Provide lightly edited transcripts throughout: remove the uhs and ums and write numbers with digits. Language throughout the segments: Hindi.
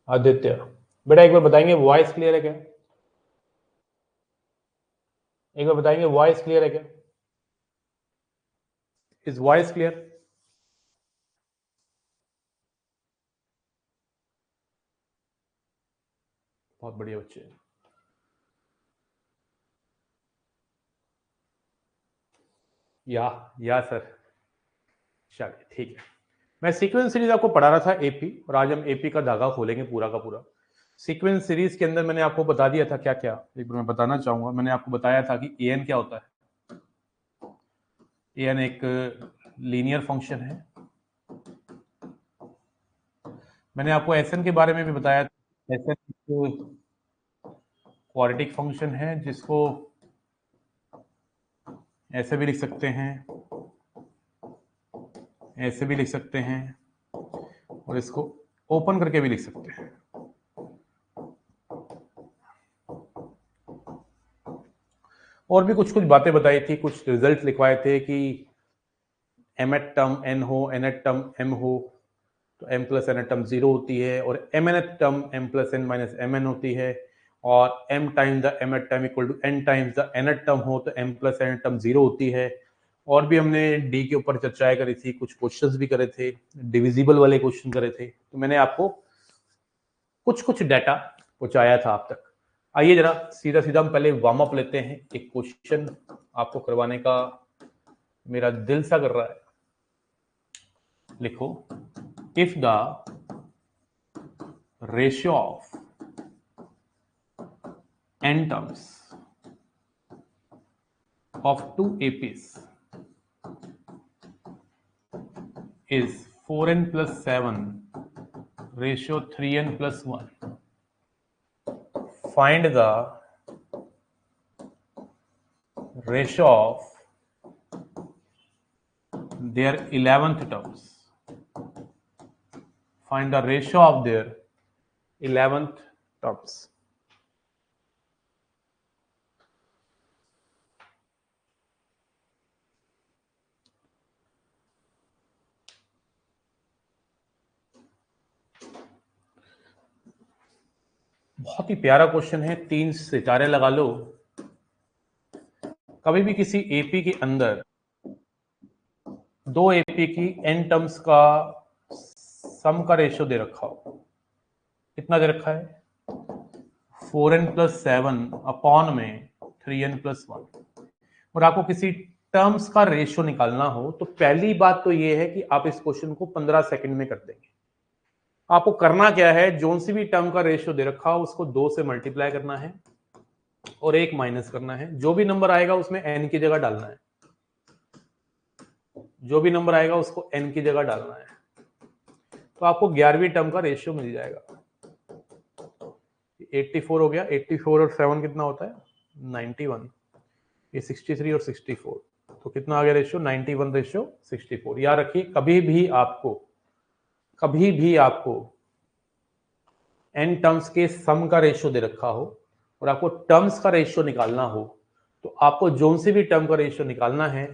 आदित्य, बेटा एक बार बताएंगे वॉइस क्लियर है क्या? एक बार बताएंगे वॉइस क्लियर है क्या? Is voice clear? बहुत बढ़िया बच्चे। या सर, चलिए ठीक है। मैं सीक्वेंस सीरीज आपको पढ़ा रहा था एपी, और आज हम एपी का धागा खोलेंगे पूरा का पूरा। सीक्वेंस सीरीज के अंदर मैंने आपको बता दिया था क्या क्या, एक बार मैं बताना चाहूंगा। मैंने आपको बताया था कि एन क्या होता है। एन एक लीनियर फंक्शन है। मैंने आपको एसएन के बारे में भी बताया। एसएन एक क्वाड्रेटिक फंक्शन है जिसको ऐसे भी लिख सकते हैं, ऐसे भी लिख सकते हैं, और इसको ओपन करके भी लिख सकते हैं। और भी कुछ कुछ बातें बताई थी, कुछ रिजल्ट लिखवाए थे कि एम एट टर्म एन हो, एन एट टर्म एम हो तो m plus n at term 0 होती है, और m n at term m plus n minus m n होती है, और m times the m at term equal to n times the n at term हो तो m plus n at term 0 होती है। और भी हमने डी के ऊपर चर्चाएं करी थी, कुछ क्वेश्चंस भी करे थे, डिविजिबल वाले क्वेश्चन करे थे, तो मैंने आपको कुछ कुछ डाटा पहुंचाया था आप तक। आइए जरा सीधा सीधा हम पहले वार्म अप लेते हैं। एक क्वेश्चन आपको करवाने का मेरा दिल सा कर रहा है। लिखो, if the ratio of n terms of two APs is 4n plus 7 ratio 3n plus 1. Find the ratio of their 11th terms. Find the ratio of their 11th terms. बहुत ही प्यारा क्वेश्चन है, 3 सितारे लगा लो। कभी भी किसी एपी के अंदर दो एपी की n टर्म्स का सम का रेशियो दे रखा हो, कितना दे रखा है? 4n प्लस 7 अपॉन में 3n प्लस 1, और आपको किसी टर्म्स का रेशियो निकालना हो तो पहली बात तो यह है कि आप इस क्वेश्चन को 15 सेकंड में कर देंगे। आपको करना क्या है, जोन सी भी टर्म का रेशियो दे रखा हो उसको 2 से मल्टीप्लाई करना है और 1 माइनस करना है। जो भी नंबर आएगा उसमें n की जगह डालना है, जो भी नंबर आएगा उसको n की जगह डालना है, तो आपको 11वीं टर्म का रेशियो मिल जाएगा। 84 हो गया, 84 और 7 कितना होता है? 91। ये 63 और 64, तो कितना आ गया रेशियो? 91 रेशियो 64। याद रखिए, कभी भी आपको n टर्म्स के सम का रेशियो दे रखा हो और आपको टर्म्स का रेशियो निकालना हो, तो आपको जोन से भी टर्म का रेशियो निकालना है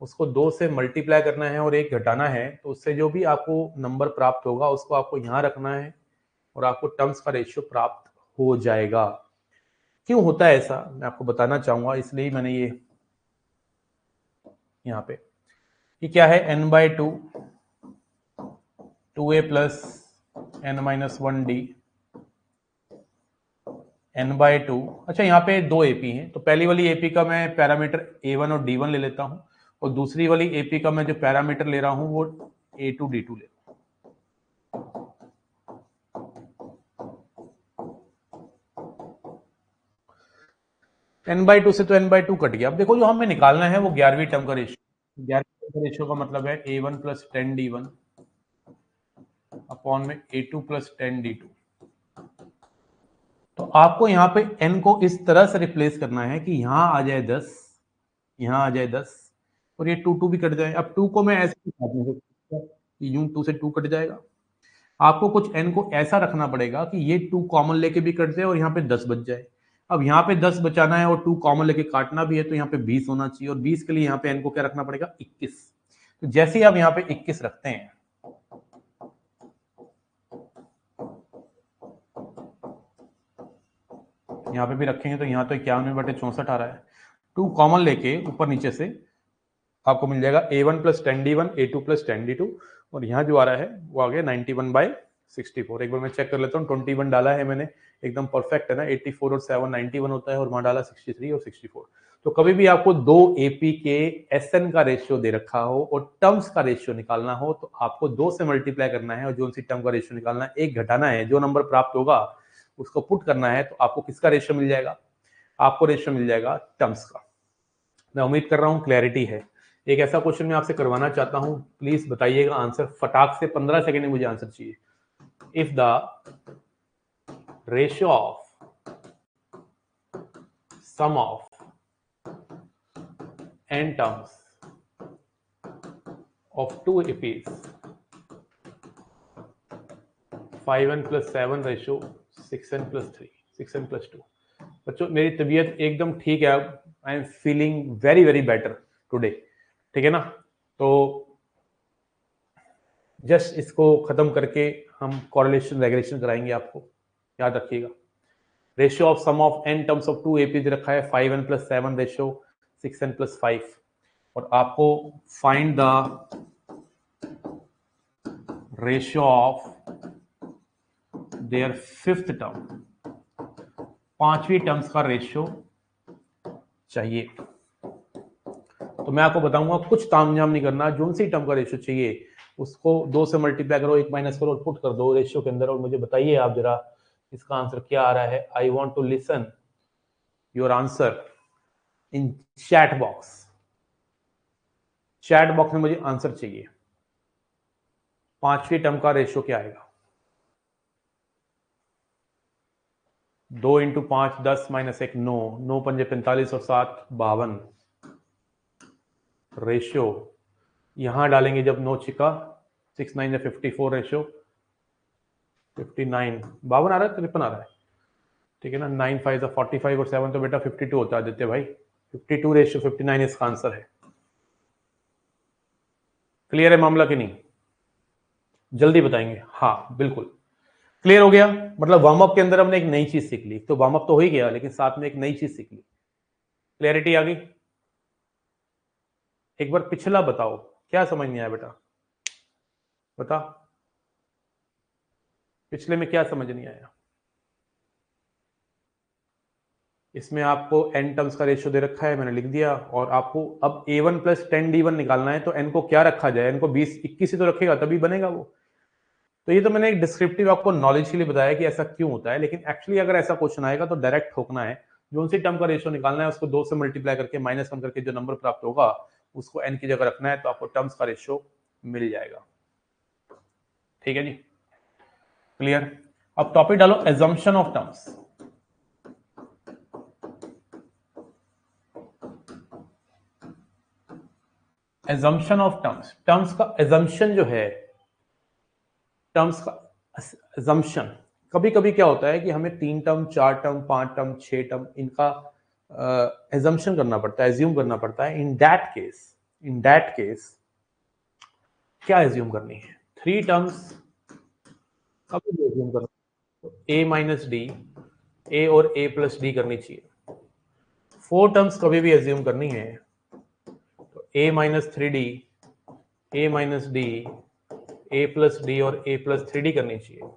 उसको 2 से मल्टीप्लाई करना है और 1 घटाना है, तो उससे जो भी आपको नंबर प्राप्त होगा उसको आपको यहां रखना है और आपको टर्म्स का रेशियो प्राप्त हो जाएगा। क्यों होता है ऐसा मैं आपको बताना चाहूंगा, इसलिए मैंने ये यहाँ पे, ये क्या है? n by 2 2a plus n minus 1d n by 2। अच्छा, यहाँ पे 2 एपी हैं, तो पहली वाली एपी का मैं पैरामीटर a1 और d1 ले लेता हूँ, और दूसरी वाली एपी का मैं जो पैरामीटर ले रहा हूँ वो a2 d2 ले। n बाई 2 से तो n बाई 2 कट गया। अब देखो जो हमें निकालना है वो 11वीं टर्म का रेशियो। 11वीं टर्म का रेशियो का मतलब है a1 प्लस 10d1 अपॉन में a2 प्लस 10d2। तो आपको यहाँ पे n को इस तरह से रिप्लेस करना है कि यहाँ आ जाए 10, यहाँ आ जाए 10, और ये 2 भी कट जाए। अब 2 को मैं ऐसे यूं 2 से 2 कट जाएगा। आपको कुछ n को ऐसा रखना पड़ेगा कि ये 2 कॉमन लेके भी कट जाए और यहाँ पे 10 बच जाए। अब यहाँ पे 10 बचाना है और 2 कॉमन लेके काटना भी है, तो यहाँ पे 20 होना चाहिए, और 20 के लिए यहाँ पे n को क्या रखना पड़ेगा? 21। तो जैसे ही आप यहाँ पे 21 रखते हैं यहाँ पे भी रखेंगे तो यहाँ तो 91/64 आ रहा है। 2 कॉमन लेके ऊपर नीचे से आपको मिल जाएगा A1 + 10D1 A2 + 10D2 और यहाँ जो आ रहा है वो आ गया 91/64। एक बार मैं चेक कर लेता हूँ, 21 डाला है मैंने, एकदम परफेक्ट है ना। 84 और 7 91 होता है और वहां डाला 63 और 64। तो कभी भी आपको दो एपी के एसएन का रेशियो दे रखा हो और टर्म्स का रेशियो निकालना हो तो आपको 2 से मल्टीप्लाई करना है और जो सी टर्म का रेशियो निकालना है, 1 घटाना है, जो नंबर प्राप्त होगा उसको पुट करना है। तो आपको किसका रेशियो मिल जाएगा? आपको रेशियो मिल जाएगा टर्म्स का। मैं उम्मीद कर रहा हूं क्लैरिटी है। एक ऐसा क्वेश्चन मैं आपसे करवाना चाहता हूं, प्लीज बताइएगा आंसर फटाक से, 15 सेकंड में मुझे आंसर चाहिए। If the ratio of sum of n terms of 2 APs 5n + 7 ratio 6n + 3 6n + 2। बच्चों मेरी तबीयत एकदम ठीक है, I am feeling very very better today, ठीक है ना। तो जस्ट इसको खत्म करके हम कॉरिलेशन रेगुलेशन कराएंगे आपको, याद रखिएगा। Ratio of sum of n terms of 2 APs रखा है 5n + 7 रेशियो 6n + 5 और आपको find the ratio of their fifth term, पांचवी टर्म्स का रेशियो चाहिए। तो मैं आपको बताऊंगा, कुछ तामझाम नहीं करना, जो सी टर्म का रेशियो चाहिए उसको 2 से मल्टीप्लाई करो, 1 माइनस करो और पुट कर दो रेशियो के अंदर और मुझे बताइए आप जरा इसका आंसर क्या आ रहा है। I want to listen your answer in chat box. Chat box में मुझे आंसर चाहिए, पांचवी टर्म का रेशियो क्या आएगा? 2 × 5 10 - 1 9, 9 पंजे 45 और 7 52 रेशियो। यहां डालेंगे जब 9 छिका 6 9 या 54 रेशियो 59 52 आ रहा है, 53 आ रहा है, ठीक है ना। 9 5 45 और 7 तो बेटा 52 होता है आदित्य भाई, 52 रेशियो 59 इसका आंसर है। क्लियर है मामला कि नहीं? जल्दी बताएंगे। हाँ बिल्कुल क्लियर हो गया। मतलब वार्म अप के अंदर हमने एक नई चीज सीख ली, तो वार्म अप तो हो ही गया लेकिन साथ में एक नई चीज सीख ली, क्लैरिटी आ गई। एक बार पिछला बताओ, क्या समझ नहीं आया बेटा, बता पिछले में क्या समझ नहीं आया? इसमें आपको n टर्म्स का रेशियो दे रखा है, मैंने लिख दिया, और आपको अब A1 + 10D1 निकालना है तो n को क्या रखा जाए? n को 20 21 ही तो रखेगा तभी बनेगा वो। तो ये तो मैंने एक डिस्क्रिप्टिव आपको नॉलेज के लिए बताया कि ऐसा क्यों होता है, लेकिन एक्चुअली अगर ऐसा क्वेश्चन आएगा तो डायरेक्ट ठोकना है, जो सी टर्म का रेशियो निकालना है उसको 2 से मल्टीप्लाई करके -1 करके जो नंबर प्राप्त होगा उसको n की जगह रखना है, तो आपको टर्म्स का रेशियो मिल जाएगा। ठीक है जी, क्लियर। अब टॉपिक डालो assumption of terms. Assumption of terms, terms का एजम्पशन जो है, टर्म्स का एजम्पशन, कभी कभी क्या होता है कि हमें 3 टर्म 4 टर्म 5 टर्म 6 टर्म इनका एजम्पशन करना पड़ता है, एज्यूम करना पड़ता है। इन दैट केस क्या एज्यूम करनी है? 3 टर्म्स कभी भी एज्यूम करना, तो a - d, a और a + d करनी चाहिए। 4 टर्म्स कभी भी एज्यूम करनी है तो a - 3d, a - d, a + d और a + 3d करनी चाहिए।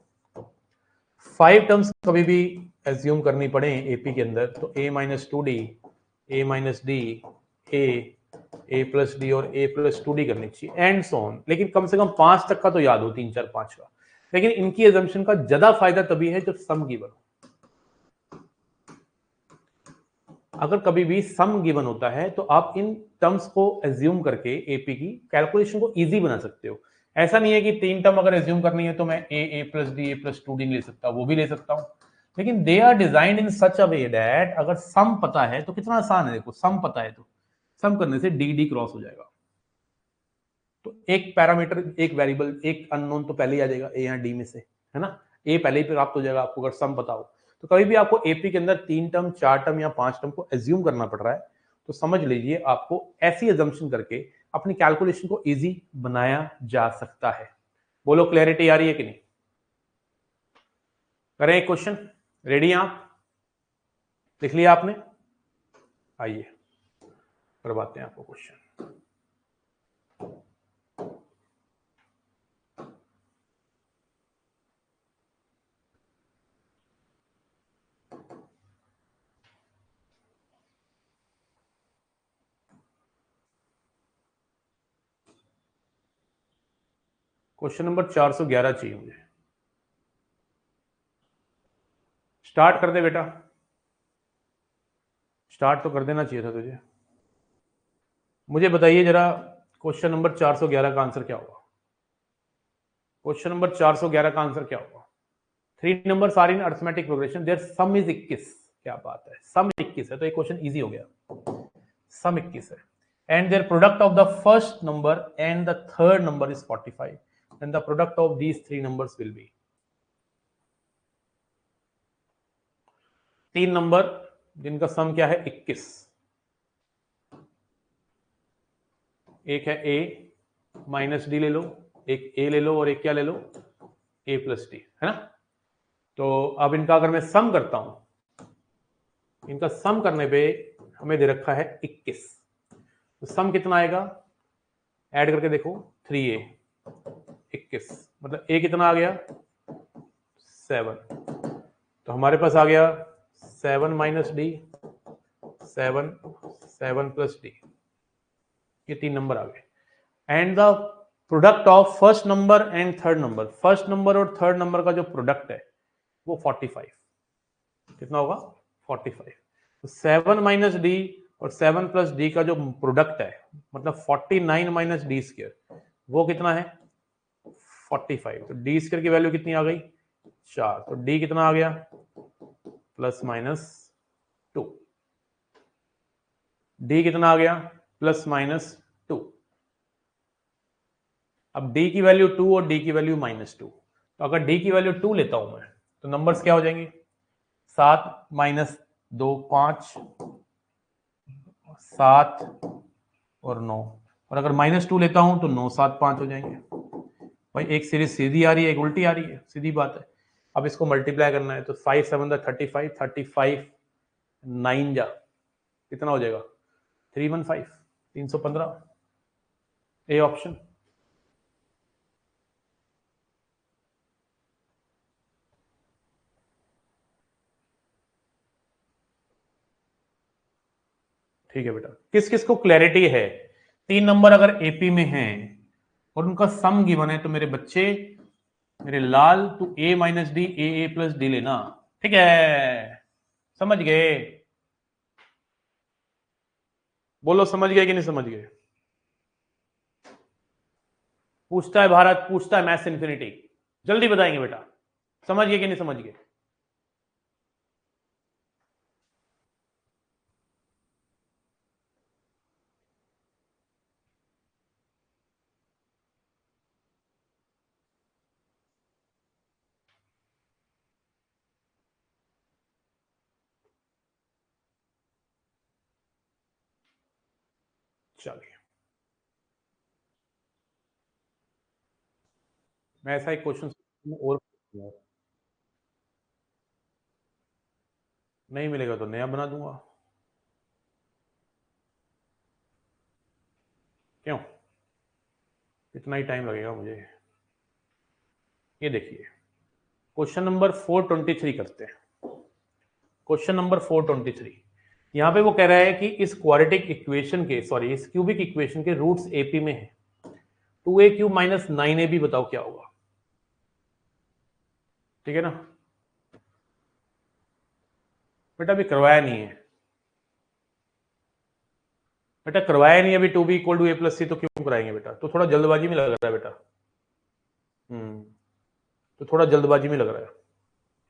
5 टर्म्स कभी भी एज्यूम करनी पड़े एपी के अंदर तो a - 2d, a - d, a + d और a + 2d करनी चाहिए एंड सो ऑन। लेकिन कम से कम 5 तक का तो याद हो, 3 4 5 का। लेकिन इनकी एजम्पशन का ज्यादा फायदा तभी है जब सम गिवन हो। अगर कभी भी सम गिवन होता है तो आप इन टर्म्स को एज्यूम करके एपी की कैलकुलेशन को इजी बना सकते हो। ऐसा नहीं है कि 3 टर्म अगर एज्यूम करनी है तो मैं a + d, a + 2d ले सकता, वो भी ले सकता हूं, लेकिन they are designed in such a way that अगर सम पता है तो कितना आसान है। देखो सम पता है तो सम करने से डी डी क्रॉस हो जाएगा, तो एक पैरामीटर एक वेरिएबल एक अननोन तो पहले ही आ जाएगा ए या डी में से, है ना। ए पहले ही प्राप्त हो जाएगा आपको अगर सम पता हो। तो कभी भी आपको एपी के अंदर 3 टर्म 4 टर्म या 5 टर्म को एज्यूम करना पड़ रहा है तो समझ लीजिए आपको ऐसी एजम्पशन करके अपनी कैलकुलेशन को इजी बनाया जा सकता है। बोलो क्लैरिटी आ रही है कि नहीं? करें एक क्वेश्चन, रेडी आप? लिख लिया आपने? आइए करवाते हैं आपको क्वेश्चन। क्वेश्चन नंबर 411 चाहिए मुझे। स्टार्ट कर दे बेटा, स्टार्ट तो कर देना चाहिए था तुझे। मुझे बताइए जरा क्वेश्चन नंबर 411 का आंसर क्या होगा? क्वेश्चन नंबर 411 का आंसर क्या होगा? 3 numbers are in arithmetic progression, their sum is 21। क्या बात है, सम 21 है तो ये क्वेश्चन इजी हो गया। सम 21 है and their product of the first number and the third number is 45 and the product of these 3 numbers will be. 3 number जिनका सम क्या है 21। एक है a माइनस डी ले लो, एक a ले लो और एक क्या ले लो a प्लस डी, है ना। तो अब इनका अगर मैं सम करता हूं, इनका सम करने पे हमें दे रखा है 21, तो सम कितना आएगा? ऐड करके देखो 3a 21 मतलब a कितना आ गया 7, तो हमारे पास आ गया 7 माइनस डी 7 7 प्लस डी, ये 3 नंबर आ गए। And the product of first number and third number, first number और थर्ड नंबर का जो प्रोडक्ट है वो 45, कितना होगा 45। तो 7 माइनस डी और 7 प्लस डी का जो प्रोडक्ट है मतलब 49 माइनस डी स्क्वायर, वो कितना है 45। तो डी स्क्वायर की वैल्यू कितनी आ गई 4, तो डी कितना आ गया प्लस माइनस 2, डी कितना आ गया प्लस माइनस 2। अब d की वैल्यू 2 और d की वैल्यू -2, तो अगर d की वैल्यू 2 लेता हूं मैं तो नंबर्स क्या हो जाएंगे 7 माइनस 2 5 7 और 9, और अगर -2 लेता हूं तो 9 7 5 हो जाएंगे। भाई एक सीरीज सीधी आ रही है एक उल्टी आ रही है, सीधी बात है। अब इसको मल्टीप्लाई करना है तो 5 7 35 35 9 जा कितना हो जाएगा 315 315, ए ऑप्शन। ठीक है बेटा, किस किस को क्लैरिटी है 3 नंबर अगर एपी में हैं और उनका सम गिवन है तो मेरे बच्चे मेरे लाल तू a minus D A plus D लेना, ठीक है? समझ गए? बोलो समझ गए कि नहीं समझ गए? पूछता है भारत, पूछता है मैथ्स इन्फिनिटी, जल्दी बताएंगे बेटा समझ गए कि नहीं समझ गए? चलिए मैं ऐसा एक क्वेश्चन और, नहीं मिलेगा तो नया बना दूंगा। क्यों, इतना ही टाइम लगेगा मुझे? ये देखिए क्वेश्चन नंबर 423 करते हैं। क्वेश्चन नंबर 423, यहां पे वो कह रहा है कि इस क्वाड्रेटिक इक्वेशन के सॉरी इस क्यूबिक इक्वेशन के रूट्स एपी में है, 2a क्यूब माइनस 9ab बताओ क्या होगा। ठीक है ना बेटा, अभी करवाया नहीं है बेटा, करवाया नहीं अभी। 2b equal to a plus C तो क्यों कराएंगे बेटा, तो थोड़ा जल्दबाजी में लग रहा है बेटा। तो थोड़ा जल्दबाजी में लग रहा है।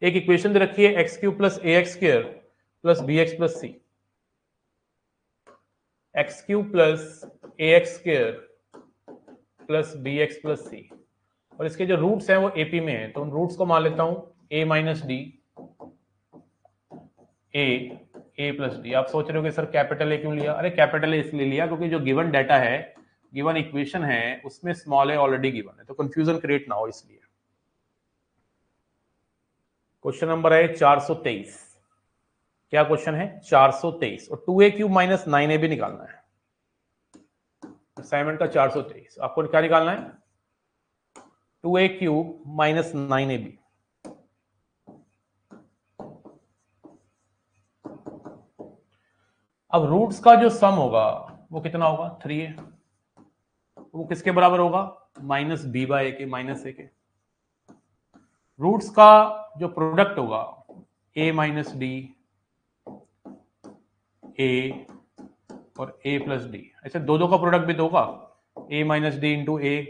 एक इक्वेशन दे रखी है X cube plus A X square plus B X plus C, X cube plus A X square plus B X plus C, और इसके जो रूट्स हैं वो एपी में है, तो उन रूट्स को मान लेता हूं a minus D A plus D. आप सोच रहे हो कि सर कैपिटल ए क्यों लिया? अरे कैपिटल ए इसलिए लिया क्योंकि जो गिवन डाटा है, गिवन इक्वेशन है, उसमें स्मॉल ए ऑलरेडी गिवन है, तो कंफ्यूजन क्रिएट ना हो इसलिए। क्वेश्चन नंबर है 423, क्या क्वेश्चन है? 423 और 2a³ माइनस 9ab निकालना है। असाइनमेंट का 423 आपको क्या निकालना है? 2a³ minus 9ab। अब रूट्स का जो सम होगा वो कितना होगा? 3a। वो किसके बराबर होगा? माइनस b बाय a के, माइनस a के। रूट्स का जो प्रोडक्ट होगा a माइनस डी, a और a प्लस डी, ऐसे दो का प्रोडक्ट भी तो होगा, a minus D into A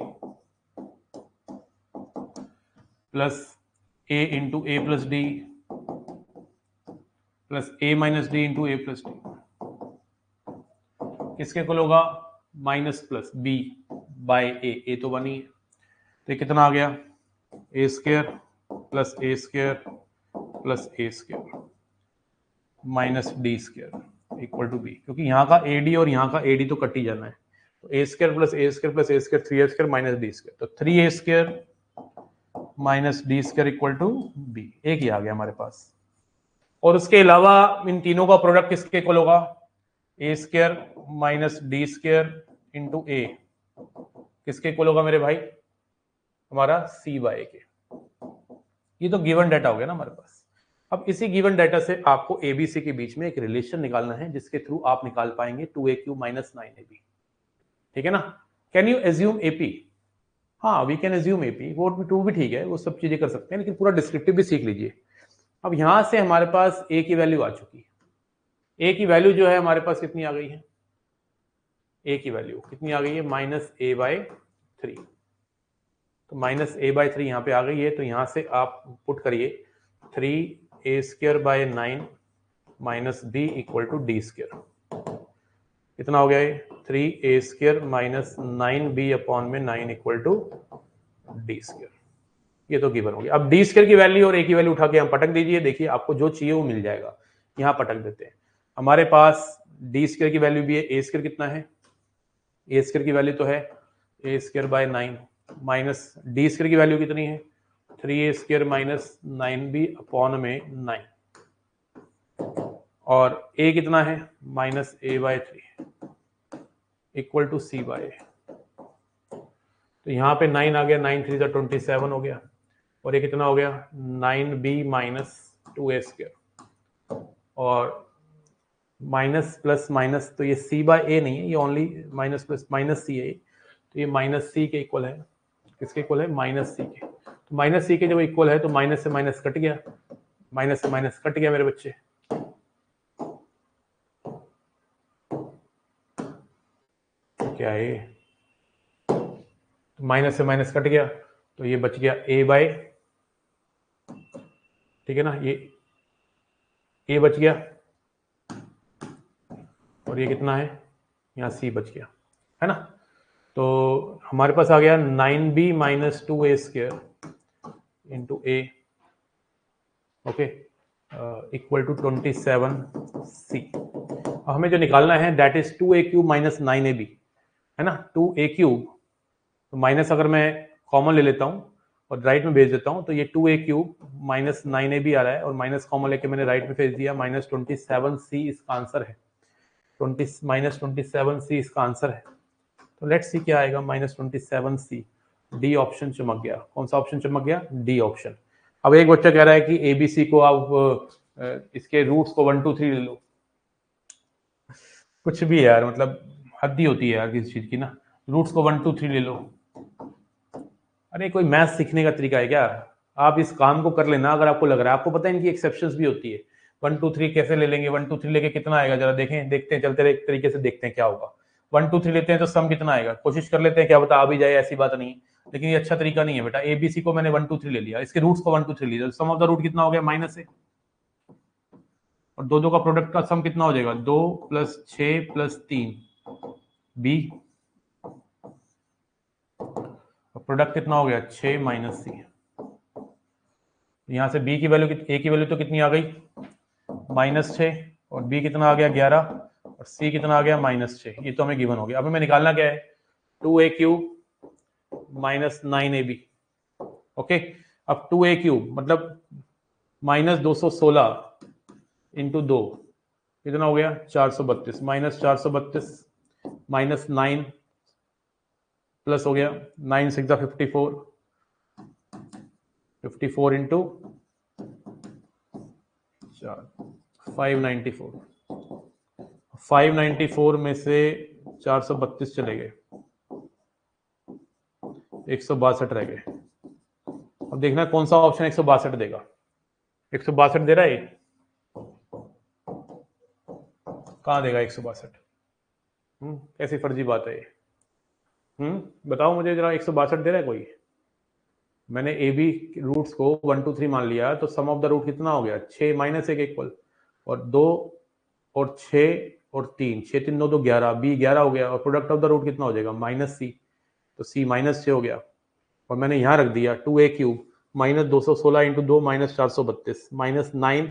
plus a into A plus D plus a minus D into A plus D. किसके कुल होगा? माइनस प्लस b बाय ए तो बनी है, तो कितना आ गया? a square plus a square plus a square minus D square equal to b, क्योंकि यहाँ का ad और यहाँ का ad तो कट ही जाना है, तो a square plus a square plus a square 3a square minus D square, तो 3a square minus D square equal to b। एक ही आ गया हमारे पास। और उसके अलावा इन तीनों का प्रोडक्ट किसके इक्वल होगा? a square minus D square into A किसके इक्वल होगा मेरे भाई? हमारा c बाय के। ये तो गिवन डाटा हो गया ना हमारे पास। अब इसी गिवन डाटा से आपको एबीसी के बीच में एक रिलेशन निकालना है, जिसके थ्रू आप निकाल पाएंगे 2a³ माइनस 9ab। ठीक है ना? Can you assume AP? हाँ, वी कैन एज्यूम एपी, वो टू भी ठीक है, वो सब चीजें कर सकते हैं, लेकिन पूरा डिस्क्रिप्टिव भी सीख लीजिए। अब यहां से हमारे पास a की वैल्यू आ चुकी है। a की वैल्यू जो है हमारे पास कितनी आ गई है? a की वैल्यू कितनी आ गई है? Minus a by 3। तो माइनस a बाय 3 यहाँ पे आ गई है, तो यहां से आप पुट करिए 3a square by 9 minus b equal to d square. कितना हो गया ये? 3a square minus 9b upon में 9 इक्वल टू डी स्क्वायर। ये तो गिवन हो गया। अब डी स्क्वायर की वैल्यू और a की वैल्यू उठा के हम पटक दीजिए, देखिए आपको जो चाहिए वो मिल जाएगा। यहाँ पटक देते हैं। हमारे पास डी स्क्वायर की वैल्यू भी है, a स्क्वायर कितना है? a स्क्वायर की वैल्यू तो है a square by 9 minus D square की वैल्यू कितनी है? 3a square minus 9b upon में 9, और a कितना है? Minus a by 3 equal to c by a। तो यहाँ पे 9 आ गया, 9 3 27 हो गया, और ये कितना हो गया? 9b माइनस 2a स्क्वायर, और माइनस प्लस माइनस, तो ये c बाय a नहीं है, ये only minus plus minus c है, तो ये माइनस c के इक्वल है। किसके इक्वल है? माइनस c के। तो माइनस c के जब इक्वल है तो माइनस से माइनस कट गया, माइनस से माइनस कट गया मेरे बच्चे। क्या है? तो माइनस से माइनस कट गया, तो ये बच गया a बाय, ठीक है ना, ये a बच गया, और ये कितना है? यहाँ c बच गया, है ना? तो हमारे पास आ गया 9b minus 2a square into a, okay, equal to 27c। अब हमें जो निकालना है that is 2a³ minus 9ab, है ना? 2a³, तो माइनस अगर मैं कॉमन ले लेता हूँ और राइट में भेज देता हूँ, तो ये 2a³ माइनस 9ab आ रहा है, और माइनस कॉमन लेके मैंने राइट में भेज दिया, माइनस 27c इसका आंसर है। माइनस 27c इसका आंसर है। तो लेट्स सी क्या आएगा? Minus 27c। डी ऑप्शन चमक गया। कौन सा ऑप्शन चमक गया? D option. अब एक बच्चा कह रहा है कि एबीसी को आप इसके रूट्स को 1 2 3 ले लो। कुछ भी यार, मतलब हद ही होती है यार किसी चीज की ना। रूट्स को 1 2 3 ले लो। अरे कोई मैथ सीखने का तरीका है क्या? आप इस काम को कर लेना अगर आपको लग रहा है। आपको पता है इनकी एक्सेप्शंस भी होती है। 1 2 3 कैसे ले लेंगे? 1 2 3 लेके कितना आएगा? जरा देखें, देखते हैं, चलते एक तरीके से देखते हैं क्या होगा। 1 2 3 लेते हैं तो सम कितना आएगा? कोशिश कर लेते हैं, क्या पता आ भी जाए, ऐसी बात नहीं। लेकिन ये अच्छा तरीका नहीं है बेटा। एबीसी को मैंने 1 2 3 ले लिया, इसके रूट्स को 1 2 3 लिया, सम ऑफ द रूट कितना हो गया? माइनस है, और दो का प्रोडक्ट का सम कितना हो जाएगा? 2 + 6 + 3 बी, प्रोडक्ट कितना हो गया? 6 माइनस सी। यहां से बी की वैल्यू, ए की वैल्यू तो कितनी आ गई? -6, और बी कितना आ गया? 11, और सी कितना आ गया? -6। ये तो हमें गिवन हो गया। अब हमें निकालना क्या है? 2a³ minus 9ab। ओके, अब 2a³ मतलब -216 इंटू 2 कितना हो गया 432 माइनस 432 माइनस 9 प्लस हो गया 9 6 54 54 इंटू 594 594 में से 432 चले गए 162 रह गए। अब देखना कौन सा ऑप्शन 162 देगा। 162 दे रहा है, कहाँ देगा 162? कैसी फर्जी बात है ये? बताओ मुझे जरा, 162 दे रहा है कोई? मैंने ए बी रूट्स को 1 2 3 मान लिया, तो सम ऑफ द रूट कितना हो गया 6 माइनस 1 इक्वल और 2 और 6 और 3 6 3 9 2 11 बी 11 हो गया और प्रोडक्ट ऑफ द रूट कितना हो जाएगा माइनस सी, तो सी माइनस 6 हो गया और मैंने यहाँ रख दिया 2a cube minus 216 into 2 minus 432 minus 9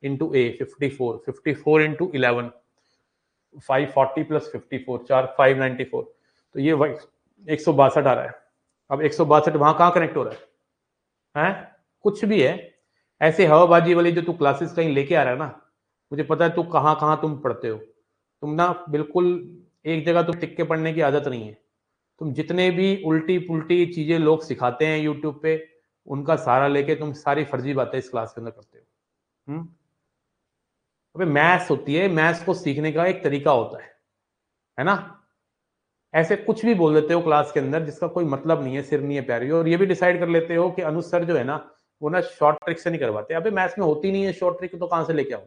into ए 54 54 इंटू 11 540 प्लस 54 4 594, तो ये 162 आ रहा है। अब 162 वहां कहाँ कनेक्ट हो रहा है? कुछ भी है ऐसे हवाबाजी वाली जो तू क्लासेस कहीं लेके आ रहा है ना, मुझे पता है तू कहाँ कहाँ तुम पढ़ते हो। तुम ना बिल्कुल एक जगह तुम टिक के पढ़ने की आदत नहीं है। तुम जितने भी उल्टी पुल्टी चीजें लोग सिखाते हैं यूट्यूब पे, उनका सहारा लेके तुम सारी फर्जी बातें इस क्लास के अंदर करते हो। अबे मैथ्स होती है, मैथ्स को सीखने का एक तरीका होता है ना? ऐसे कुछ भी बोल देते हो क्लास के अंदर जिसका कोई मतलब नहीं है, सिर नहीं है प्यारी, और ये भी डिसाइड कर लेते हो कि अनुज सर जो है ना वो ना शॉर्ट ट्रिक से नहीं करवाते। अबे मैथ्स में होती नहीं है शॉर्ट ट्रिक, तो कहां से लेके आऊं?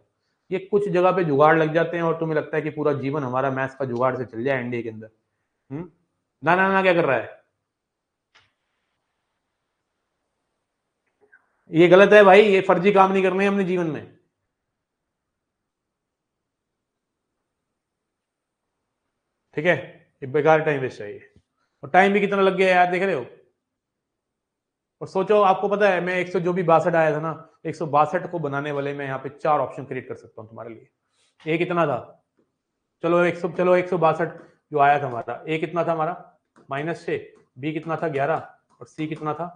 ये कुछ जगह पे जुगाड़ लग जाते हैं और तुम्हें लगता है कि पूरा जीवन हमारा मैथ्स का जुगाड़ से चल जाए इंडिया के अंदर। ना ना ना, क्या कर रहा है? ये गलत है भाई, ये फर्जी काम नहीं करने हमने जीवन में। ठीक है, ये बेकार टाइम वेस्ट है ये, और टाइम भी कितना लग गया यार, देख रहे हो? और सोचो, आपको पता है मैं 100 जो भी 62 आया था ना, 162 को बनाने वाले मैं यहाँ पे 4 ऑप्शन क्रिएट कर सकता हूँ तुम्हारे लिए। ए कितना था? चलो 162 जो आया था हमारा, ए कितना था हमारा -6, बी कितना था 11 और सी कितना था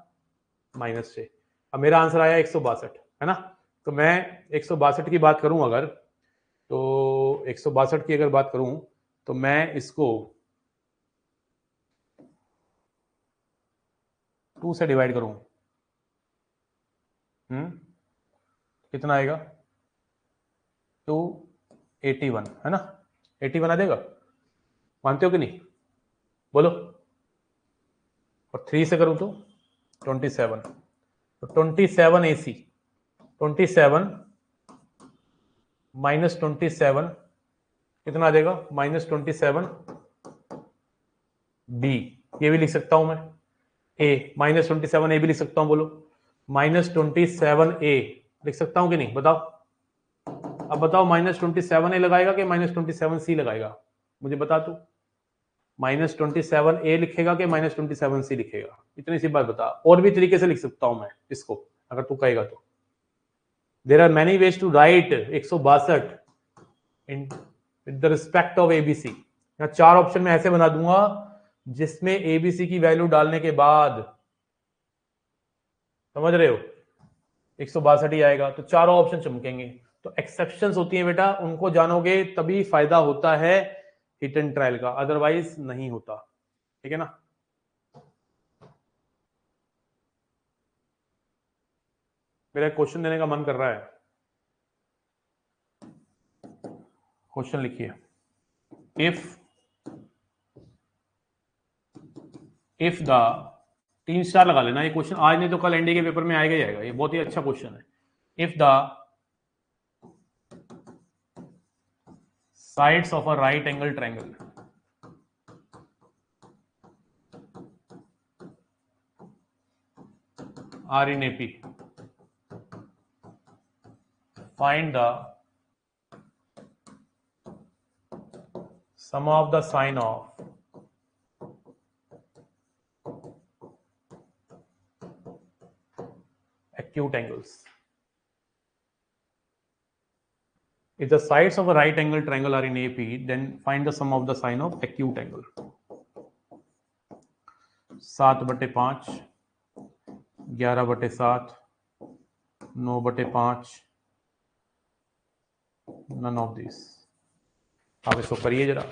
-6। अब मेरा आंसर आया 162, है ना? तो मैं 162 की बात करूं अगर, तो 162 की अगर बात करूं तो मैं इसको 2 से डिवाइड करूं, कितना आएगा 281, है ना? 81 आ जाएगा, मानते हो कि नहीं? बोलो। और 3 से करूं तो 27, तो 27 AC 27 माइनस 27 कितना आ जाएगा -27 बी, ये भी लिख सकता हूं मैं। ए -27 ए भी लिख सकता हूं, बोलो -27 ए लिख सकता हूं कि नहीं, बताओ। अब बताओ -27 ए लगाएगा कि -27 सी लगाएगा, मुझे बता तू। -27 ए लिखेगा कि -27 सी लिखेगा, इतनी सी बात बता। और भी तरीके से लिख सकता हूं मैं इसको, अगर तू कहेगा तो। There are many ways to write 162 in with the respect of ABC. यहाँ 4 ऑप्शन में ऐसे बना दूंगा जिसमें एबीसी की वैल्यू डालने के बाद, समझ रहे हो, 162 ही आएगा, तो चारों ऑप्शन चमकेंगे। तो एक्सेप्शंस होती हैं बेटा, उनको जानोगे तभी फायदा होता है हिट एंड ट्रायल का, अदरवाइज नहीं होता। ठीक है ना? मेरा क्वेश्चन देने का मन कर रहा है, क्वेश्चन लिखिए। इफ द 3 स्टार लगा लेना, ये क्वेश्चन आज नहीं तो कल एनडीए के पेपर में आएगा ही आएगा, ये बहुत ही अच्छा क्वेश्चन है। If the sides of a right angle triangle are in AP, find the sum of the sine of acute angles. If the sides of a right angle triangle are in AP, then find the sum of the sine of acute angle. 7/5, 11/7, 9/5, none of this. आप इसको करिए जरा।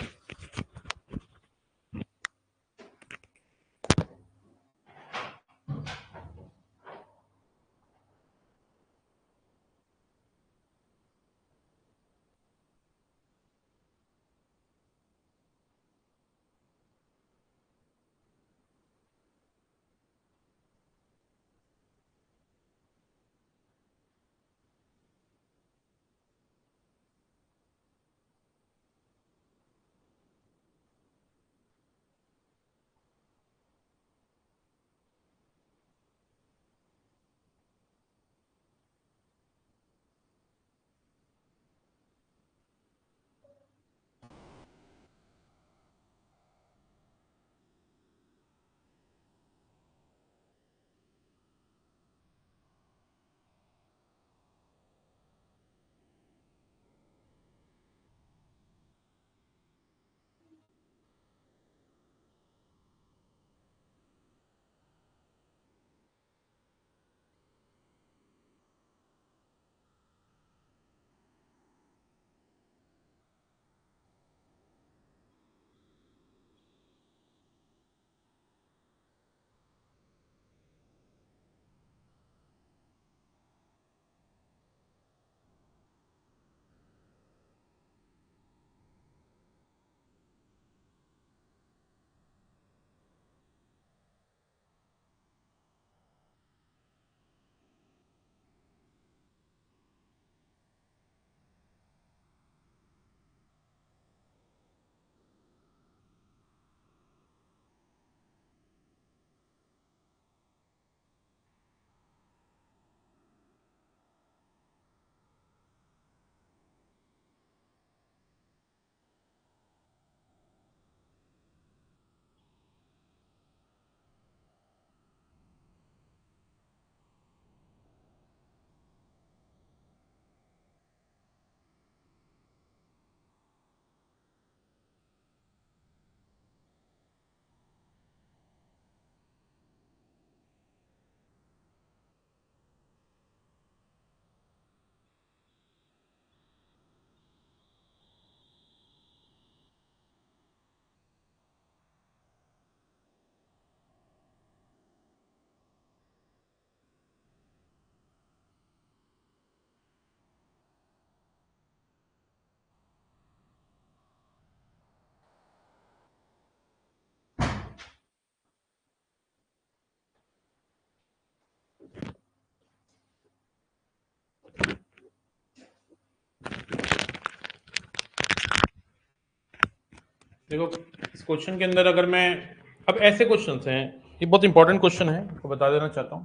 देखो इस क्वेश्चन के अंदर अगर मैं, अब ऐसे क्वेश्चन हैं, ये बहुत इंपॉर्टेंट क्वेश्चन है, आपको बता देना चाहता हूं।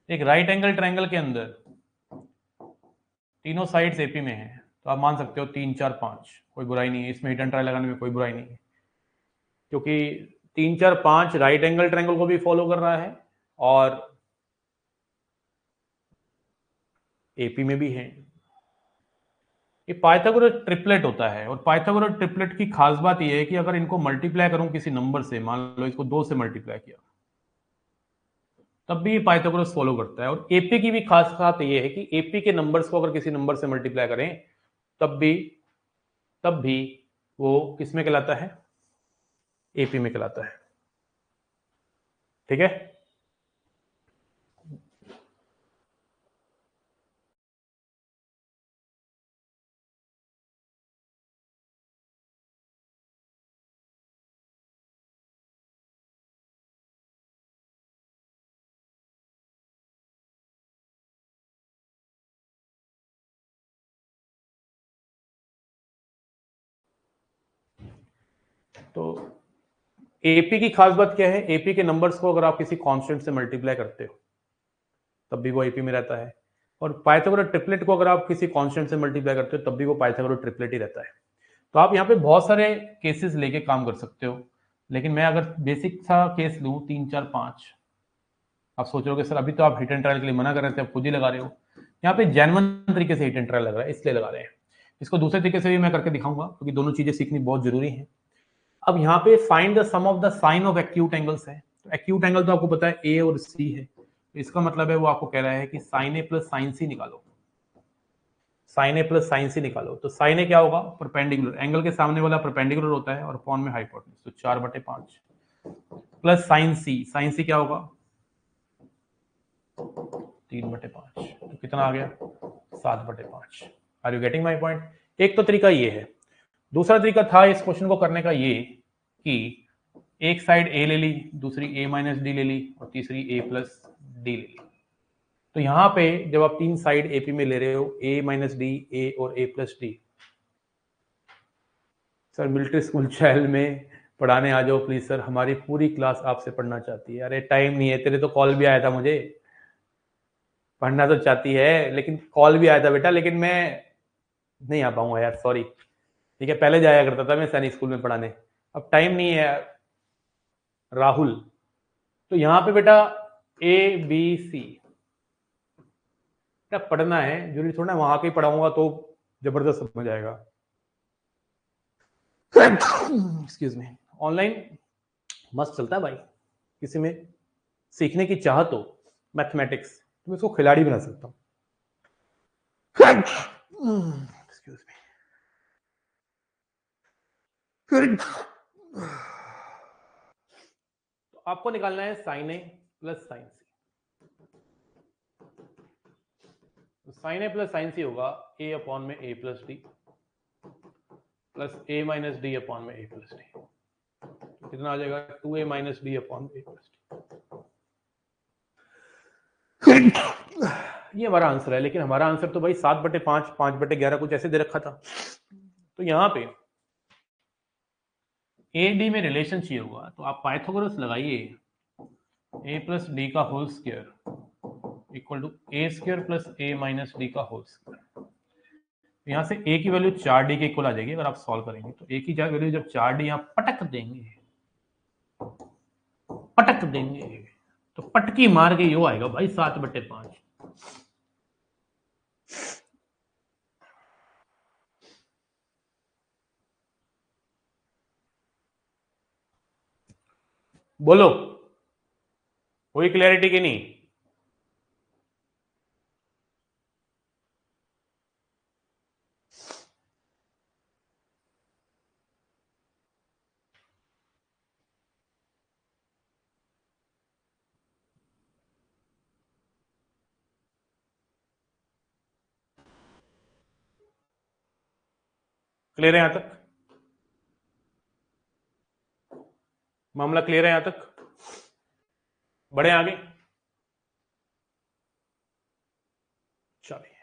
एक राइट एंगल ट्रायंगल के अंदर तीनों साइड्स एपी में है, तो आप मान सकते हो 3 4 5, कोई बुराई नहीं है इसमें, हिट एंड ट्राई लगाने में कोई बुराई नहीं है, क्योंकि 3 4 5 राइट एंगल ट्रायंगल को भी फॉलो कर रहा है और एपी में भी है। ये पाइथागोरस ट्रिपलेट होता है, और पाइथागोरस ट्रिपलेट की खास बात यह है कि अगर इनको मल्टीप्लाई करूं किसी नंबर से, मान लो इसको 2 से मल्टीप्लाई किया, तब भी ये पाइथागोरस फॉलो करता है। और एपी की भी खास बात यह है कि एपी के नंबर्स को अगर किसी नंबर से मल्टीप्लाई करें तब भी वो किस में कहलाता है, एपी में कहलाता है। ठीक है, तो एपी की खास बात क्या है, एपी के नंबर्स को अगर आप किसी कांस्टेंट से मल्टीप्लाई करते हो तब भी वो एपी में रहता है, और पाइथागोरस ट्रिपलेट को अगर आप किसी कांस्टेंट से मल्टीप्लाई करते हो तब भी वो पाइथागोरस ट्रिपलेट ही रहता है। तो आप यहाँ पे बहुत सारे केसेस लेके काम कर सकते हो, लेकिन मैं अगर बेसिक सा केस लूँ 3 4 5, आप सोच रहे हो कि सर अभी तो आप हिट एंड ट्रायल के लिए मना कर रहे थे, आप खुद ही लगा रहे हो। यहाँ पे जेन्युइन तरीके से हिट एंड ट्रायल लग रहा है, इसलिए लगा रहे हैं। इसको दूसरे तरीके से भी मैं करके दिखाऊंगा, क्योंकि दोनों चीजें सीखनी बहुत जरूरी है। अब यहाँ पे find the sum of the sine of acute angles है, तो एक्यूट एंगल तो आपको पता है ए और सी है, तो इसका मतलब है वो आपको कह रहा है कि साइन ए प्लस साइन सी निकालो। साइन ए प्लस साइन सी निकालो, तो साइन ए क्या होगा, परपेंडिकुलर, एंगल के सामने वाला परपेंडिकुलर होता है और अपॉन में हाइपोटेन्यूज, तो 4/5 प्लस साइन सी क्या होगा 3/5, तो कितना आ गया 7/5। Are you getting my point? एक तो तरीका ये है। दूसरा तरीका था इस क्वेश्चन को करने का ये कि एक साइड ए ले ली, दूसरी ए माइनस डी ले ली और तीसरी ए प्लस डी ले ली। तो यहां पे जब आप तीन साइड एपी में ले रहे हो, ए माइनस डी, ए और A plus D, sir military school Chail में पढ़ाने आ जाओ प्लीज सर, हमारी पूरी क्लास आपसे पढ़ना चाहती है। अरे टाइम नहीं है, तेरे तो कॉल भी आया था मुझे, पढ़ना तो चाहती है लेकिन कॉल भी आया था बेटा, लेकिन मैं नहीं आ पाऊंगा यार, सॉरी। ठीक है, पहले जाया करता था मैं सैनिक स्कूल में पढ़ाने, अब टाइम नहीं है राहुल। तो यहां पे बेटा ए बी सी पढ़ना है, जरूरी थोड़ा वहां के पढ़ाऊंगा तो जबरदस्त समझ आएगा। Excuse me. ऑनलाइन मस्त चलता है भाई, किसी में सीखने की चाह तो मैथमेटिक्स, तो मैं इसको खिलाड़ी बना सकता हूं। Excuse me. तो आपको निकालना है साइन ए प्लस साइन सी। तो साइन ए प्लस साइन सी होगा ए अपॉन में ए plus D plus A minus D upon में ए प्लस डी, कितना आ जाएगा 2a माइनस डी अपॉन ए प्लस डी। ये हमारा आंसर है, लेकिन हमारा आंसर तो भाई 7/5, 5/11 कुछ ऐसे दे रखा था। तो यहां पे ए डी में रिलेशन चाहिए होगा, तो आप पाइथागोरस लगाइए, ए प्लस डी का whole square equal to A square plus A minus D का होल स्क्वायर। यहां से ए की वैल्यू 4d के इक्वल आ जाएगी अगर आप सॉल्व करेंगे, तो ए की वैल्यू जब 4d यहां पटक देंगे तो पटकी मार के यो आएगा भाई 7/5। बोलो, कोई क्लैरिटी की नहीं? क्लियर है यहां तक? मामला क्लियर है यहां तक? बढ़े आगे? चलिए,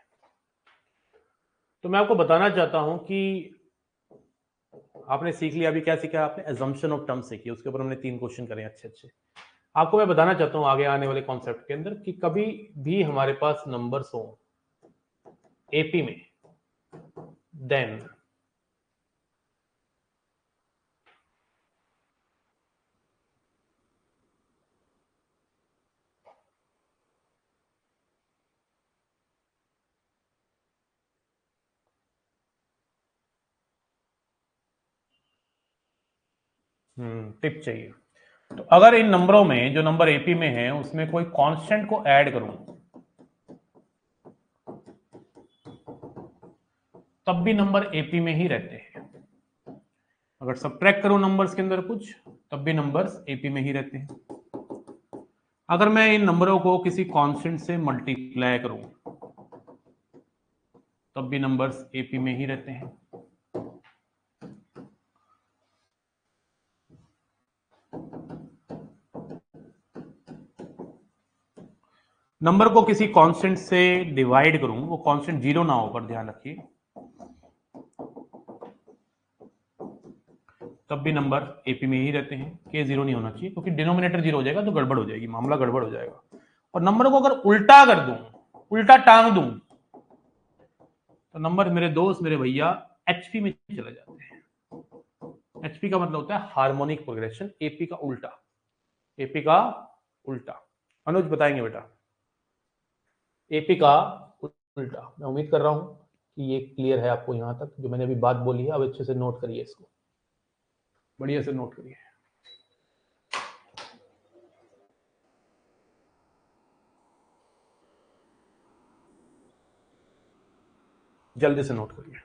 तो मैं आपको बताना चाहता हूं कि आपने सीख लिया, अभी क्या सीखा आपने, एजम्पशन ऑफ टर्म सीखी, उसके ऊपर हमने 3 क्वेश्चन करे अच्छे अच्छे। आपको मैं बताना चाहता हूं आगे आने वाले कॉन्सेप्ट के अंदर कि कभी भी हमारे पास नंबर्स हो एपी में, देन टिप चाहिए। तो अगर इन नंबरों में जो नंबर एपी में है उसमें कोई कांस्टेंट को ऐड करूं, तब भी नंबर एपी में ही रहते हैं। अगर सब्ट्रैक्ट करूं नंबर्स के अंदर कुछ, तब भी नंबर्स एपी में ही रहते हैं। अगर मैं इन नंबरों को किसी कांस्टेंट से मल्टीप्लाई करूं, तब भी नंबर्स एपी में ही रहते हैं। नंबर को किसी कांस्टेंट से डिवाइड करूं, वो कांस्टेंट जीरो ना हो, पर ध्यान रखिए, तब भी नंबर एपी में ही रहते हैं। के जीरो नहीं होना चाहिए, क्योंकि डिनोमिनेटर जीरो हो जाएगा तो गड़बड़ हो जाएगी, मामला गड़बड़ हो जाएगा। और नंबर को अगर उल्टा कर दूं, उल्टा टांग दूं, तो नंबर मेरे दोस्त मेरे भैया एचपी में चले जाते हैं। एचपी का मतलब होता है हार्मोनिक प्रोग्रेशन, एपी का उल्टा, एपी का उल्टा। अनुज बताएंगे बेटा, एपी का उल्टा। मैं उम्मीद कर रहा हूं कि ये क्लियर है आपको यहां तक, जो मैंने अभी बात बोली है। अब अच्छे से नोट करिए इसको, बढ़िया से नोट करिए। जल्दी से नोट करिए।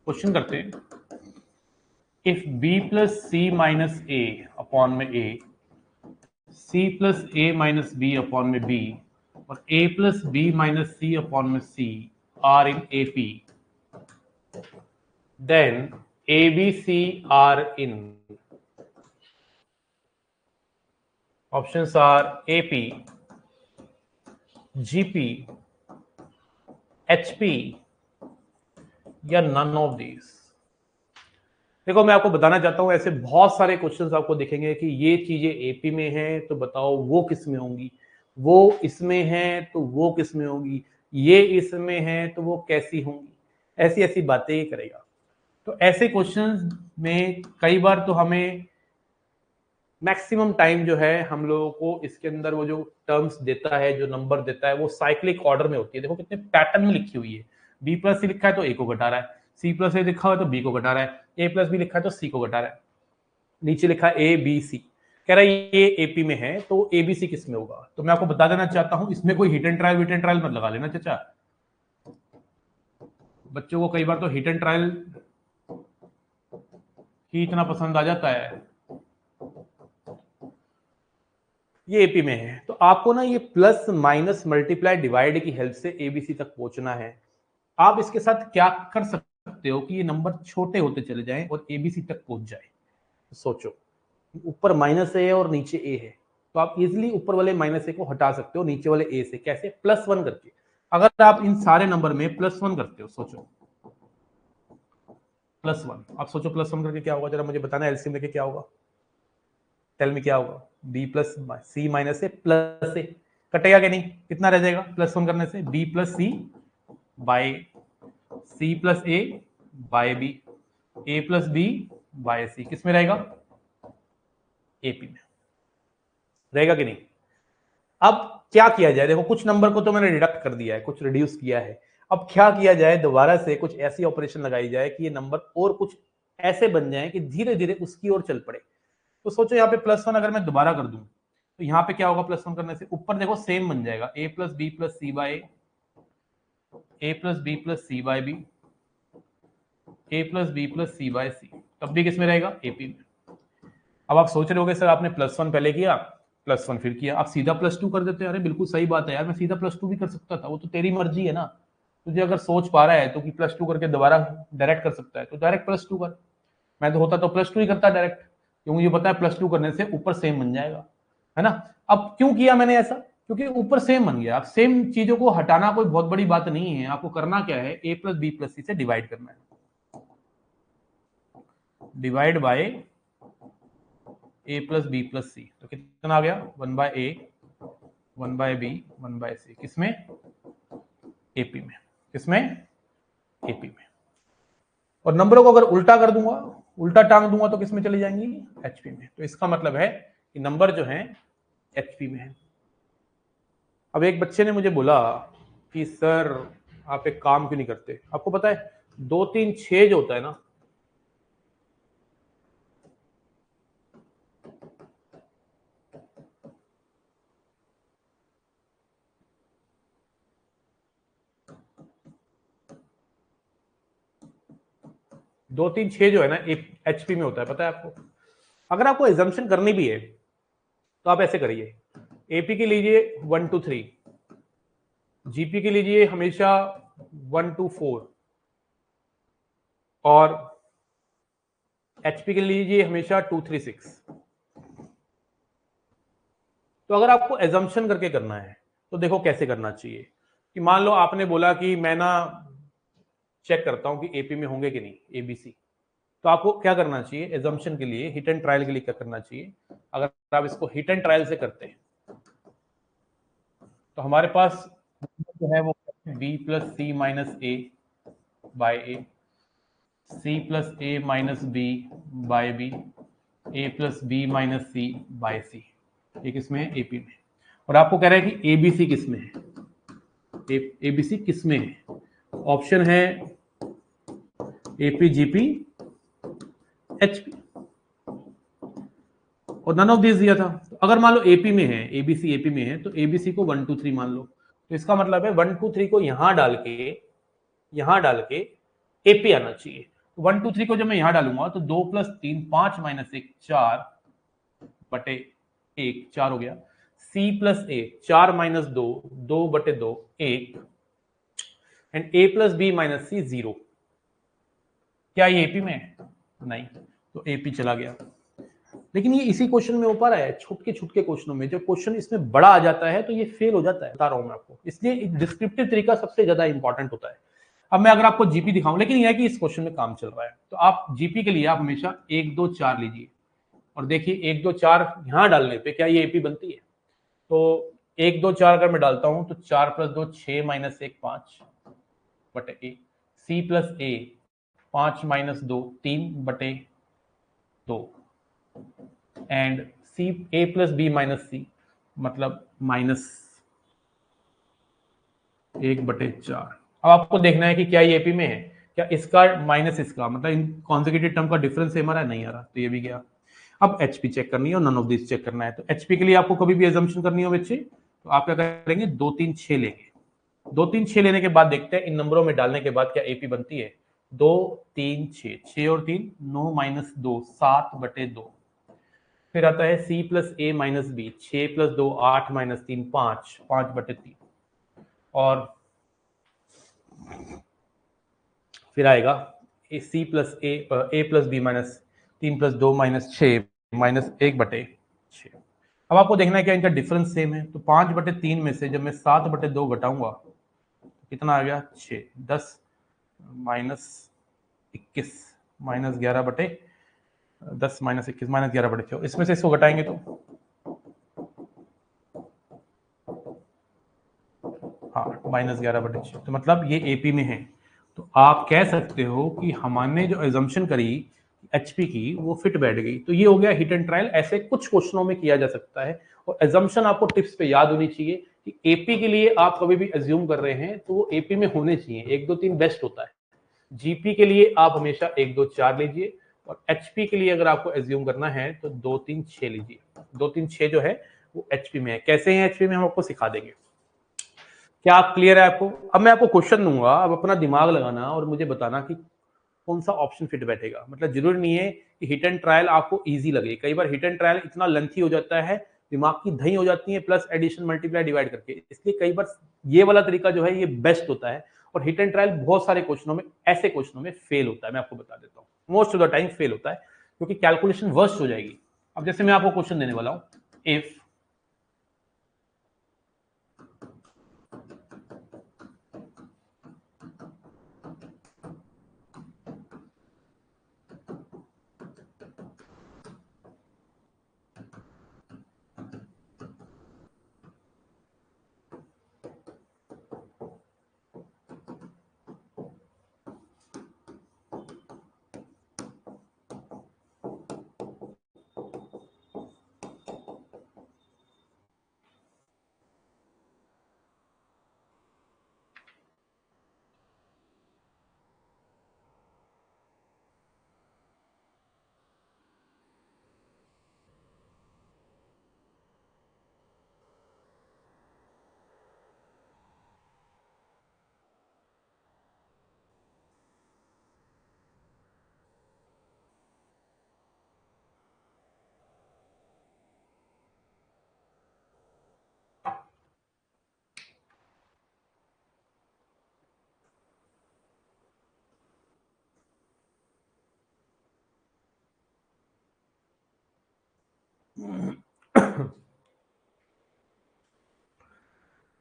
क्वेश्चन करते हैं, if b plus C minus A upon में a, c plus a minus b upon में b और a plus b minus c upon में c are in AP, then ABC are in, options are AP, GP, HP या none of these। देखो मैं आपको बताना चाहता हूं, ऐसे बहुत सारे क्वेश्चंस आपको दिखेंगे कि ये चीजें एपी में हैं तो बताओ वो किस में होंगी, वो इसमें है तो वो किस में होगी, ये इसमें है तो वो कैसी होंगी, ऐसी ऐसी बातें ही करेगा। तो ऐसे क्वेश्चंस में कई बार तो हमें मैक्सिमम टाइम जो है हम लोगों को इसके अंदर वो जो टर्म्स देता है, जो नंबर देता है, वो साइक्लिक ऑर्डर में होती है। देखो कितने पैटर्न में लिखी हुई है, बी प्लस सी लिखा है तो ए को घटा रहा है, सी प्लस ए लिखा हुआ है तो बी को घटा रहा है, ए प्लस बी लिखा है तो सी को घटा रहा है, नीचे लिखा है ए बी सी, कह रहा है ये एपी में है तो एबीसी किस में होगा। तो मैं आपको बता देना चाहता हूं, इसमें कोई hit and trial hit and trial मत लगा लेना चाचा। बच्चों को कई बार तो हिट एंड ट्रायल ही इतना पसंद आ जाता है। ये एपी में है तो आपको ना ये प्लस माइनस मल्टीप्लाई डिवाइड की हेल्प से एबीसी तक पहुंचना है। आप इसके साथ क्या कर सकते हो कि ये नंबर छोटे होते चले जाएं और एबीसी तक पहुंच जाए। सोचो, ऊपर माइनस ए है और नीचे ए है, तो आप इजिली ऊपर वाले माइनस ए को हटा सकते हो नीचे वाले ए से। कैसे? प्लस वन करके। अगर आप इन सारे नंबर में प्लस वन करते हो, सोचो प्लस वन, आप सोचो प्लस वन करके क्या होगा, जरा मुझे बताना एलसीएम लेके क्या होगा, टेल में क्या होगा। बी प्लस सी माइनस ए प्लस ए, कटेगा कि नहीं, कितना रह जाएगा प्लस वन करने से, B plus C by C plus A bye B, A plus B bye सी, किस में रहेगा, एपी में रहेगा कि नहीं। अब क्या किया जाए, देखो कुछ नंबर को तो मैंने डिडक्ट कर दिया है, कुछ रिड्यूस किया है, अब क्या किया जाए, दोबारा से कुछ ऐसी ऑपरेशन लगाई जाए कि ये नंबर और कुछ ऐसे बन जाए कि धीरे धीरे उसकी ओर चल पड़े। तो सोचो यहाँ पे प्लस वन अगर मैं दोबारा कर दूं तो यहाँ पे क्या होगा, प्लस वन करने से ऊपर देखो सेम बन जाएगा, ए plus B plus C bye A plus B plus C bye B, A plus B plus C by C, तब भी किसमें रहेगा, एपी में। अब आप सोच रहे होगे सर आपने प्लस वन पहले किया, प्लस वन फिर किया, आप सीधा प्लस टू कर देते हैं। अरे बिल्कुल सही बात है यार, मैं सीधा प्लस टू भी कर सकता था, वो तो तेरी मर्जी है ना, तुझे अगर सोच पा रहा है तो कि प्लस टू करके दोबारा डायरेक्ट कर सकता है तो डायरेक्ट प्लस टू कर। मैं तो होता तो प्लस टू ही करता डायरेक्ट, क्योंकि मुझे पता है प्लस टू करने से ऊपर सेम बन जाएगा, है ना। अब क्यों किया मैंने ऐसा, क्योंकि ऊपर सेम बन गया। अब सेम चीजों को हटाना कोई बहुत बड़ी बात नहीं है, आपको करना क्या है, A plus B plus C से डिवाइड करना है, divide by A plus B plus C, तो कितना आ गया, one by A one by B one by C, किसमें, एपी में, किसमें, एपी में। और नंबरों को अगर उल्टा कर दूंगा, उल्टा टांग दूंगा तो किसमें चली जाएंगी, एचपी में। तो इसका मतलब है कि नंबर जो है एचपी में है। अब एक बच्चे ने मुझे बोला कि सर आप एक काम क्यों नहीं करते, आपको पता है 2 3 6 जो होता है ना, दो तीन छह जो है ना एचपी में होता है, पता है आपको। अगर आपको एजम्पशन करनी भी है तो आप ऐसे करिए, एपी के लीजिए 1 2 3, जीपी के लीजिए हमेशा 1 2 4 और एचपी के लीजिए हमेशा 2 3 6। तो अगर आपको एजम्पशन करके करना है तो देखो कैसे करना चाहिए, कि मान लो आपने बोला कि मैं ना चेक करता हूं कि एपी में होंगे कि नहीं एबीसी। तो आपको क्या करना चाहिए एजम्पशन के लिए, हिट एंड ट्रायल के लिए क्या करना चाहिए, अगर आप इसको हिट एंड ट्रायल से करते हैं तो हमारे पास जो है वो B plus C minus A by A, C plus A minus B by B, A plus B minus C by सी, ये किसमें है एपी में। और आपको कह रहा है कि एबीसी किसमें है, एबीसी किसमें है, ऑप्शन है एपी जीपी एचपी और नन ऑफ दिस दिया था। तो अगर मान लो एपी में है, एबीसी एपी में है तो एबीसी को 1 2 3 मान लो। तो इसका मतलब है 1 2 3 को यहां डाल के एपी आना चाहिए। 1 2 3 को जब मैं यहां डालूंगा तो 2 प्लस 3 5 माइनस 1 4 बटे 1 4 हो गया, सी प्लस ए 4 माइनस 2 2 बटे 2 1 and A plus B minus C 0। क्या ये एपी में है? नहीं, तो एपी चला गया। लेकिन ये इसी क्वेश्चन में हो पा रहा है, छुटके छुटके क्वेश्चनों में जब क्वेश्चन इसमें बड़ा आ जाता है तो ये फेल हो जाता है, बता रहा हूं मैं आपको। इसलिए डिस्क्रिप्टिव तरीका सबसे ज्यादा इंपॉर्टेंट होता है। अब मैं अगर आपको जीपी दिखाऊं, लेकिन यह है कि इस क्वेश्चन में काम चल रहा है तो आप जीपी के लिए आप हमेशा 1 2 4 लीजिए और देखिए 1 2 4 यहां डालने पे क्या ये एपी बनती है। तो 1 2 4 अगर मैं डालता हूं तो 4 प्लस 2 6 माइनस 1 5 बटे ए, सी प्लस ए 5 माइनस 2 3 बटे 2 and C A plus B minus C मतलब माइनस 1/4। अब आपको देखना है कि क्या ये एपी में है, क्या इसका माइनस इसका मतलब इन कॉन्सेक्यूटिव टर्म का डिफरेंस सेम आ रहा है, नहीं आ रहा, तो ये भी गया। अब एचपी चेक करनी है और नन ऑफ दिस चेक करना है। तो एचपी के लिए आपको कभी भी एजम्पशन करनी हो बच्चे तो आप क्या करेंगे 2 3 6 लेंगे। 2 3 6 लेने के बाद देखते हैं इन नंबरों में डालने के बाद क्या एपी बनती है। 2 3 6 6 और 3 9 माइनस 2 7 बटे 2। फिर आता है C plus A minus B 6 plus 2 8 minus 3 5 5 बटे 3 और फिर आएगा A C plus A plus B minus 3 plus 2 minus 6 minus 1/6। अब आपको देखना है क्या इनका डिफरेंस सेम है। तो 5/3 में से जब मैं 7/2 घटाऊंगा तो कितना आ गया 6 10 माइनस 21 माइनस 11/10 माइनस 21 माइनस 11/6। इसमें से इसको घटाएंगे तो हाँ माइनस 11/6। तो मतलब ये एपी में है। तो आप कह सकते हो कि हमने जो एजम्पशन करी एचपी की वो फिट बैठ गई। तो ये हो गया हिट एंड ट्रायल। ऐसे कुछ क्वेश्चनों में किया जा सकता है और एजम्पशन आपको टिप्स पे याद होनी चाहिए कि एपी के लिए आप कभी भी एज्यूम कर रहे हैं तो वो एपी में होने चाहिए। 1 2 3 बेस्ट होता है। जीपी के लिए आप हमेशा 1 2 4 लीजिए और एचपी के लिए अगर आपको एज्यूम करना है तो 2 3 6 लीजिए। 2 3 6 जो है वो एचपी में है। कैसे है एचपी में हम आपको सिखा देंगे। क्या आप क्लियर है आपको? अब मैं आपको क्वेश्चन दूंगा, अब अपना दिमाग लगाना और मुझे बताना कि कौन सा ऑप्शन फिट बैठेगा। मतलब जरूरी नहीं है कि हिट एंड ट्रायल आपको इजी लगे। कई बार हिट एंड ट्रायल इतना लेंथी हो जाता है, दिमाग की दही हो जाती है, प्लस एडिशन मल्टीप्लाई डिवाइड करके। इसलिए कई बार ये वाला तरीका जो है ये बेस्ट होता है और हिट एंड ट्रायल बहुत सारे क्वेश्चनों में ऐसे क्वेश्चनों में फेल होता है। मैं आपको बता देता हूँ most of the time fail होता है क्योंकि कैलकुलेशन वर्स्ट हो जाएगी। अब जैसे मैं आपको क्वेश्चन देने वाला हूँ, इफ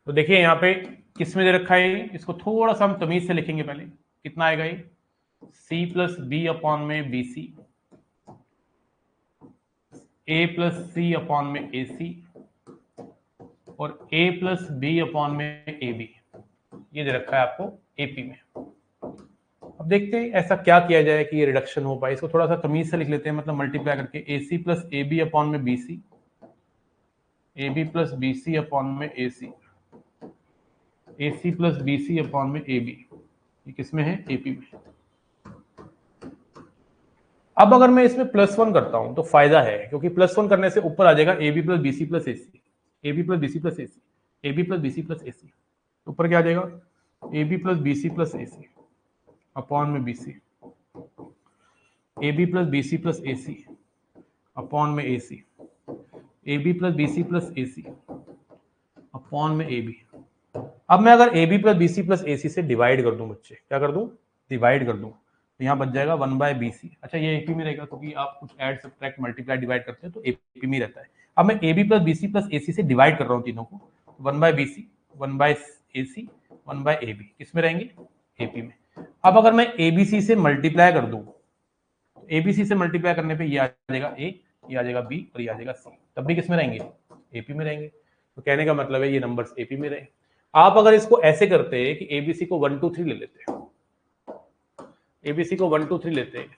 तो देखिए यहाँ पे किस में दे रखा है, इसको थोड़ा सा हम तमीज से लिखेंगे पहले। कितना आएगा ये, सी प्लस बी अपॉन में B C, A plus C upon में ए सी और ए प्लस बी अपॉन में ए बी, ये दे रखा है आपको एपी में। अब देखते हैं ऐसा क्या किया जाए कि ये रिडक्शन हो पाए। इसको थोड़ा सा तमीज से लिख लेते हैं, मतलब मल्टीप्लाई करके A C plus A B upon में बी सी, ए बी प्लस बी सी अपॉन में A C, A C plus B C upon में ए बी, ये किसमें है, एपी में। अब अगर मैं इसमें +1 करता हूं तो फायदा है, क्योंकि +1 करने से ऊपर आ जाएगा A B plus B C plus A C, A B plus B C plus A C, A B plus B C plus A C, ऊपर क्या आ जाएगा, A B plus B C plus A C upon में B C, A B plus B C plus A C upon में A C, A B plus B C plus A C upon में ए बी। अब मैं अगर A B plus B C plus A C से डिवाइड कर दूं बच्चे, क्या कर दूं, डिवाइड कर दूं, तो यहाँ बच जाएगा 1 बाय बी सी। अच्छा ये एपी में रहेगा क्योंकि आप कुछ ऐड सब्ट्रैक्ट मल्टीप्लाई डिवाइड करते हैं तो एपी में रहता है। अब मैं A B plus B C plus A C से डिवाइड कर रहा हूँ तीनों को, 1 by B C, 1 by A C, 1 by A B, किसमें रहेंगे, एपी में। अब अगर मैं ए बी सी से मल्टीप्लाई कर दूं, एबीसी से मल्टीप्लाई करने पे ये आ जाएगा ए, ये आ जाएगा बी और ये आ जाएगा सी, तब भी किसमें रहेंगे, एपी में रहेंगे। तो कहने का मतलब है ये नंबर्स एपी में रहे। आप अगर इसको ऐसे करते हैं कि एबीसी को 1 2 3 ले लेते हैं, एबीसी को 1 2 3 लेते हैं,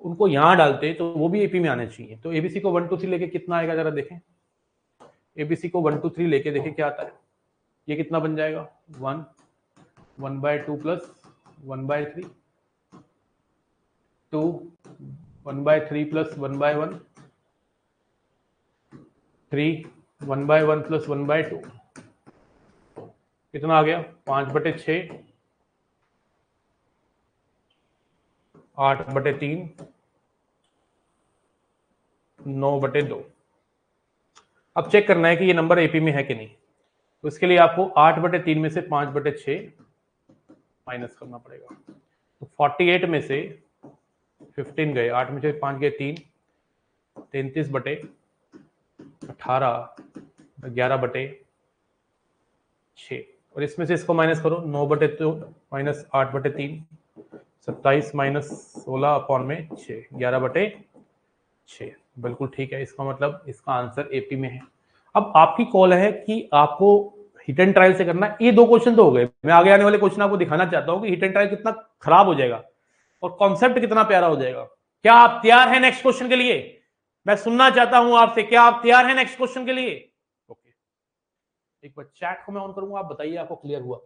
उनको यहां डालते तो वो भी एपी में आने चाहिए। तो एबीसी को 1 2 3 लेके कितना आएगा जरा देखें, एबीसी को 1 2 3 लेके देखें क्या आता है, ये कितना बन जाएगा, 1 1 by 2 plus 1 by 3, 2 1 by 3 plus 1 by 1, 3 1 by 1 plus 1 by 2, कितना आ गया, 5/6, 8/3, 9/2। अब चेक करना है कि ये नंबर एपी में है कि नहीं। तो इसके लिए आपको 8/3 में से 5/6 माइनस करना पड़ेगा। तो 48 में से 15 गए, 8 में से 5 गए 3, 33/18, 11/6, और इसमें से इसको माइनस करो, 9/2 माइनस 8/3, 27 माइनस 16 अपॉन में 6, 11/6, बिल्कुल ठीक है। इसका मतलब इसका आंसर एपी में है। अब आपकी कॉल है कि आपको हिट एंड ट्रायल से करना है। ये 2 क्वेश्चन तो हो गए, मैं आगे आने वाले क्वेश्चन आपको दिखाना चाहता हूं कि हिट एंड ट्रायल कितना खराब हो जाएगा और कॉन्सेप्ट कितना प्यारा हो जाएगा। क्या आप तैयार हैं नेक्स्ट क्वेश्चन के लिए, मैं सुनना चाहता हूं आपसे, क्या आप तैयार हैं नेक्स्ट क्वेश्चन के लिए। ओके, एक बार चैट को मैं ऑन करूंगा, आप बताइए आपको क्लियर हुआ।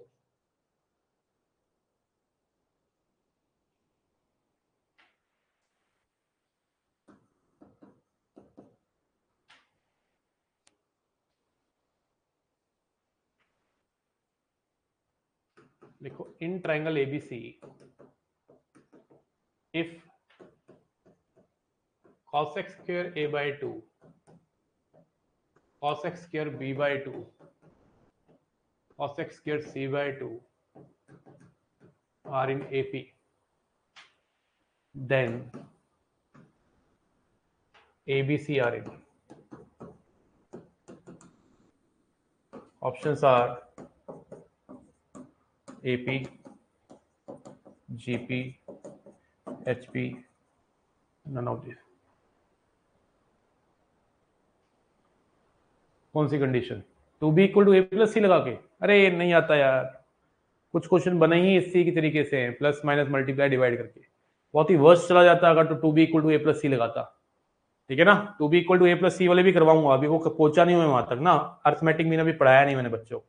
देखो, in triangle ABC if cos x square a by 2, cos x square b by 2, cos x square c by 2 are in AP, then ABC are in. Options are AP, GP, HP, none of this. कौन सी condition, 2b equal to A plus C लगा के, अरे नहीं आता यार, कुछ क्वेश्चन बने ही इसी की तरीके से हैं, प्लस माइनस मल्टीप्लाई डिवाइड करके। बहुत ही वर्स्ट चला जाता अगर तो 2b equal to A plus C लगाता, ठीक है ना। 2b equal to A plus C वाले भी करवाऊंगा, अभी वो पहुंचा नहीं हूं वहां तक ना, अर्थमेटिक में अभी पढ़ाया नहीं मैंने बच्चों को।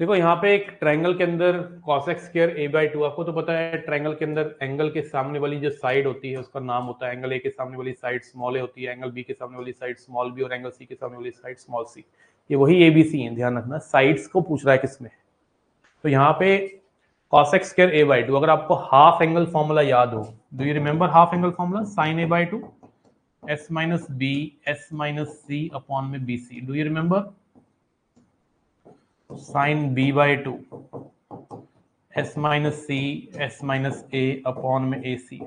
देखो यहाँ पे एक ट्रायंगल के अंदर cos x square a by 2, आपको तो पता है ट्रायंगल के अंदर एंगल के सामने वाली जो साइड होती है उसका नाम होता है, एंगल ए के सामने वाली साइड स्मॉल ए होती है, एंगल बी के सामने वाली साइड स्मॉल बी, और एंगल सी के सामने वाली साइड स्मॉल सी। ये वही एबीसी है, ध्यान रखना, साइड्स को पूछ रहा है किसमें। तो यहाँ पे cos x square a by 2, अगर आपको हाफ एंगल फॉर्मूला याद हो, do you remember half angle formula, sine a by 2 s minus B s minus C upon में B C, do you remember, sine b by 2 s minus C s minus a upon में ac।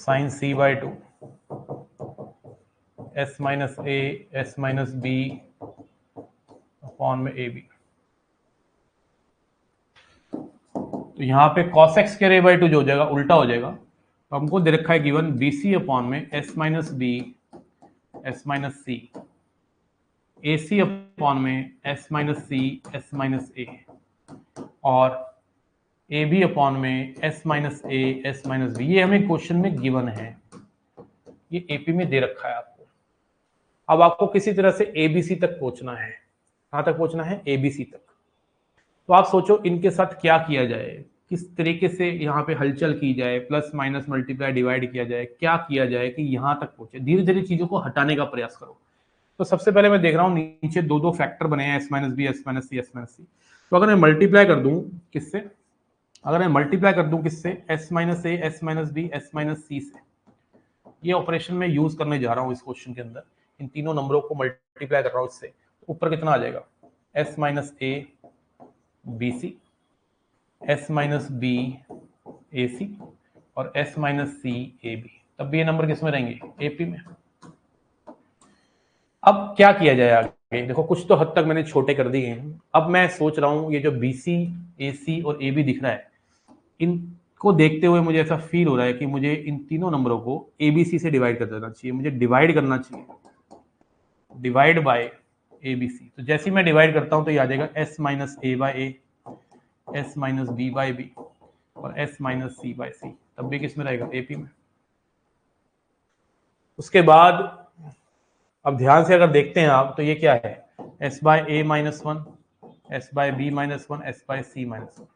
Sine C by two S minus A S minus B upon में ए बी। तो यहाँ पे cos x के रे बाई टू जो हो जाएगा उल्टा हो जाएगा। तो हमको दे रखा है गिवन बी सी अपॉन में s minus b s minus c, ए सी अपॉन में s minus c s minus a, और ए बी अपॉन में s minus A S minus b. ये हमें क्वेश्चन में गिवन है, ये एपी में दे रखा है आपको। अब आपको किसी तरह से एबीसी तक पहुंचना है। कहां तक पहुंचना है? एबीसी तक। तो आप सोचो इनके साथ क्या किया जाए, किस तरीके से यहाँ पे हलचल की जाए, प्लस माइनस मल्टीप्लाई डिवाइड किया जाए, क्या किया जाए कि यहां तक पहुंचे। धीरे धीरे चीजों को हटाने का प्रयास करो। तो सबसे पहले मैं देख रहा हूँ नीचे दो दो फैक्टर बने हैं, s minus b s minus c s minus c. तो अगर मैं मल्टीप्लाई कर दूं किससे, अगर मैं मल्टीप्लाई कर दूं किससे, s minus A S minus b s minus c से, ये ऑपरेशन में यूज करने जा रहा हूं इस क्वेश्चन के अंदर। इन तीनों नंबरों को मल्टीप्लाई कर रहा हूं इससे, तो ऊपर कितना आ जाएगा, S minus a b c s minus b a c और एस माइनस सी ए बी। तब भी ये नंबर किस में रहेंगे, एपी में। अब क्या किया जाए आगे, देखो कुछ तो हद तक मैंने छोटे कर दिए हैं। अब मैं सोच रहा हूं ये जो बी सी ए सी और ए बी दिख रहा है, इनको देखते हुए मुझे ऐसा फील हो रहा है कि मुझे इन तीनों नंबरों को एबीसी से डिवाइड कर देना चाहिए। मुझे डिवाइड करना चाहिए, डिवाइड बाय एबीसी। तो जैसे ही मैं डिवाइड करता हूं तो ये आ जाएगा S minus A by A S minus B by B और S minus C by C. तब भी किस में रहेगा, एपी में। उसके बाद अब ध्यान से अगर देखते हैं आप तो ये क्या है, s by a minus one s by b minus one s by c minus one.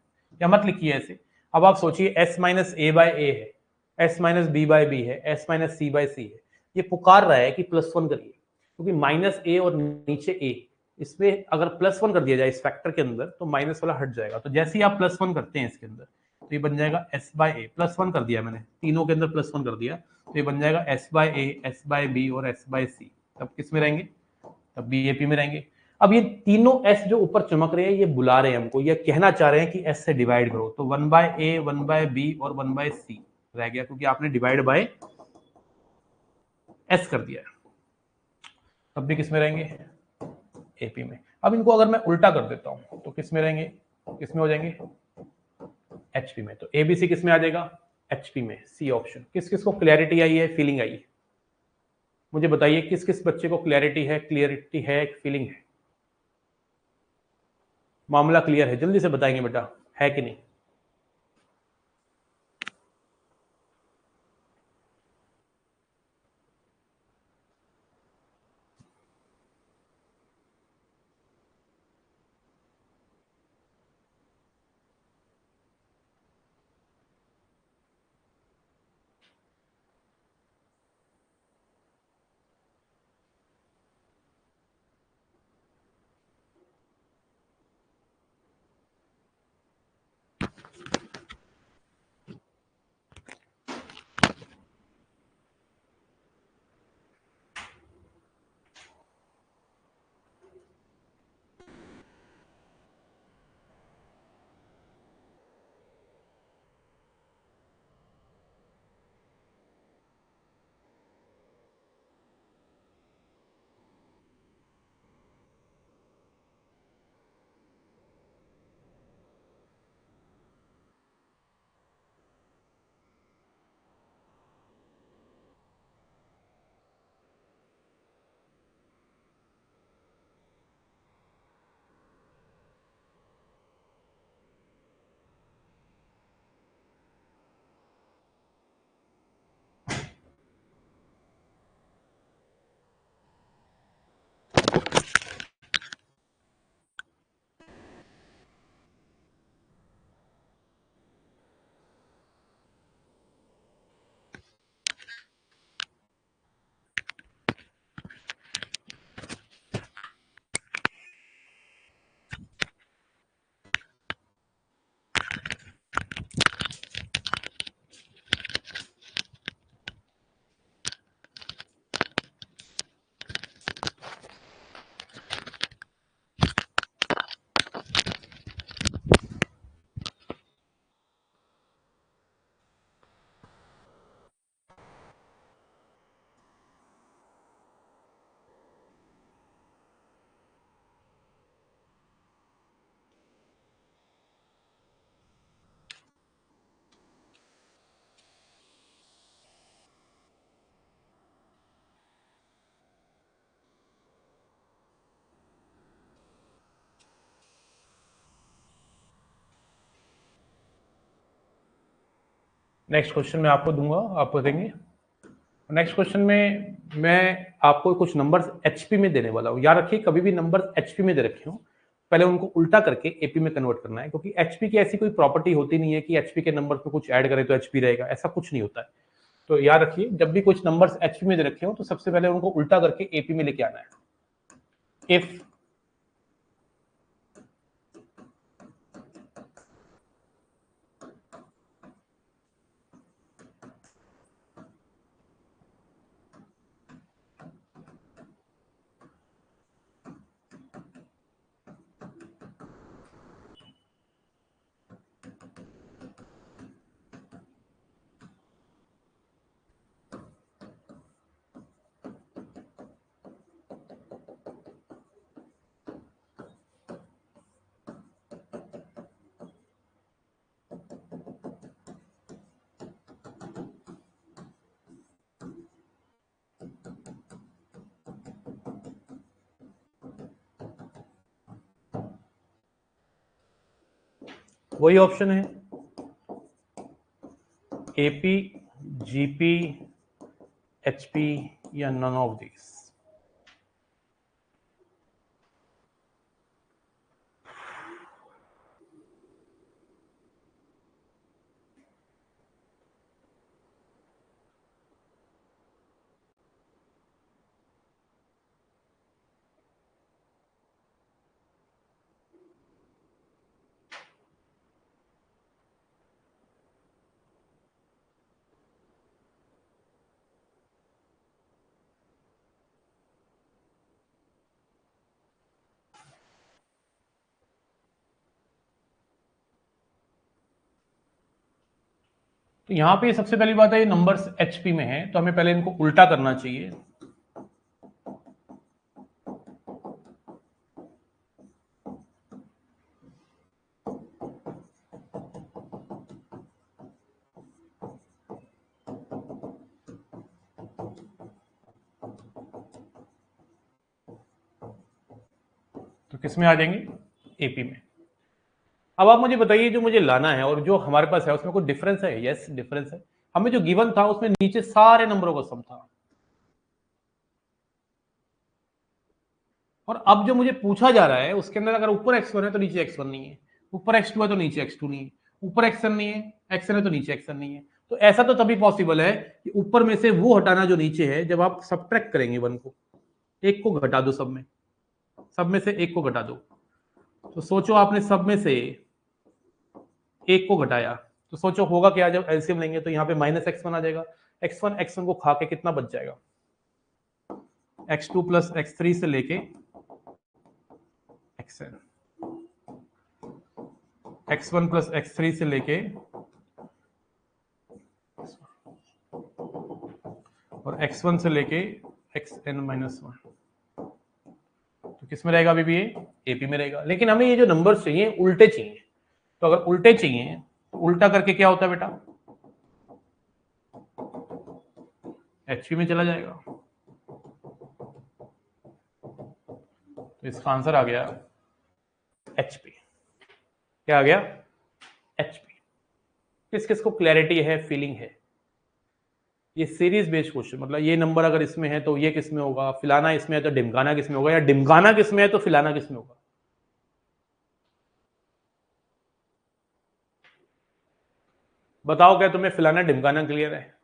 या मत लिखिए ऐसे। अब आप सोचिए s minus A by a है, s minus B by b है, s minus C by c है। ये पुकार रहा है कि प्लस वन करिए, क्योंकि माइनस ए और नीचे ए, इसमें अगर प्लस वन कर दिया जाए इस फैक्टर के अंदर तो माइनस वाला हट जाएगा। तो जैसे ही आप प्लस वन करते हैं इसके अंदर तो ये बन जाएगा S by A, plus one कर दिया मैंने, तीनों के अंदर प्लस वन कर दिया, तो ये बन जाएगा S by A S by B और एस बाय सी। तब किस में रहेंगे, तब भी एपी में रहेंगे। अब ये तीनों एस जो ऊपर चमक रहे हैं ये बुला रहे हैं हमको, ये कहना चाह रहे हैं कि एस से डिवाइड करो। तो one by A one by B और वन बाय सी रह गया, क्योंकि आपने डिवाइड बाय एस कर दिया है। तब भी किस में रहेंगे, एपी में। अब इनको अगर मैं उल्टा कर देता हूं तो किस में रहेंगे, किस में हो जाएंगे, एचपी में। तो एबीसी किस में आ जाएगा, एचपी में, सी ऑप्शन। किस किस को क्लैरिटी आई है, फीलिंग आई है, मुझे बताइए किस किस बच्चे को क्लैरिटी है, फीलिंग है, मामला क्लियर है, जल्दी से बताएंगे बेटा, है कि नहीं। नेक्स्ट क्वेश्चन मैं आपको दूंगा, आप देंगे। नेक्स्ट क्वेश्चन में मैं आपको कुछ नंबर्स एचपी में देने वाला हूँ। याद रखिए, कभी भी नंबर्स एचपी में दे रखे हो, पहले उनको उल्टा करके एपी में कन्वर्ट करना है, क्योंकि एचपी की ऐसी कोई प्रॉपर्टी होती नहीं है कि एचपी के नंबर पे कुछ ऐड करें तो एचपी रहेगा, ऐसा कुछ नहीं होता है। तो याद रखिए, जब भी कुछ नंबर्स एचपी में दे रखे हो तो सबसे पहले उनको उल्टा करके एपी में लेके आना है। इफ वही ऑप्शन है, एपी, जीपी, एचपी या नन ऑफ दिस। तो यहां पे सबसे पहली बात है, ये नंबर्स एचपी में है तो हमें पहले इनको उल्टा करना चाहिए। तो किस में आ जाएंगे? एपी में। अब आप मुझे बताइए, जो मुझे लाना है और जो हमारे पास है उसमें कोई डिफरेंस है? यस, डिफरेंस है। हमें जो गिवन था उसमें नीचे सारे नंबरों का सम था, और अब जो मुझे पूछा जा रहा है उसके अंदर अगर ऊपर x1 है तो नीचे x1 नहीं है, ऊपर x2 है तो नीचे x2 नहीं है, ऊपर xn नहीं है, xn है तो नीचे xn नहीं है। तो ऐसा तो तभी पॉसिबल है कि ऊपर में से वो हटाना जो नीचे है, जब आप सब्ट्रैक्ट करेंगे वन को, एक को घटा दो, सब में से एक को घटा दो। तो सोचो आपने सब में से एक को घटाया, तो सोचो होगा क्या? जब एलसीएम लेंगे तो यहाँ पे माइनस x1 आ जाएगा। x1 को खा के कितना बच जाएगा? x2 प्लस x3 से लेके xn, x1 प्लस x3 से लेके, और x1 से लेके xn माइनस 1। तो किस में रहेगा अभी भी? ये एपी में रहेगा। लेकिन हमें ये जो नंबर्स चाहिए उल्टे चाहिए। तो अगर उल्टे चाहिए तो उल्टा करके क्या होता है बेटा? एचपी में चला जाएगा। तो इसका आंसर आ गया एचपी। क्या आ गया? एचपी। किस किस को क्लैरिटी है, फीलिंग है? ये सीरीज बेस्ड क्वेश्चन, मतलब ये नंबर अगर इसमें है तो ये किस में होगा, फिलाना इसमें है तो डिमकाना किस में होगा, या डिमकाना किस में है तो फिलाना किस में होगा? बताओ, क्या तुम्हें फिलाना डिमकाना क्लियर है?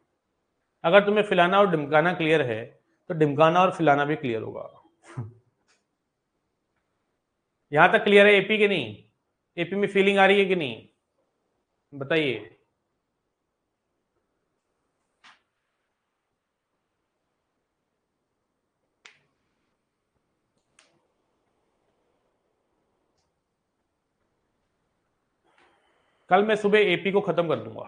अगर तुम्हें फिलाना और डिमकाना क्लियर है तो डिमकाना और फिलाना भी क्लियर होगा। यहां तक क्लियर है एपी के नहीं? एपी में फीलिंग आ रही है कि नहीं, बताइए। कल मैं सुबह एपी को खत्म कर दूंगा,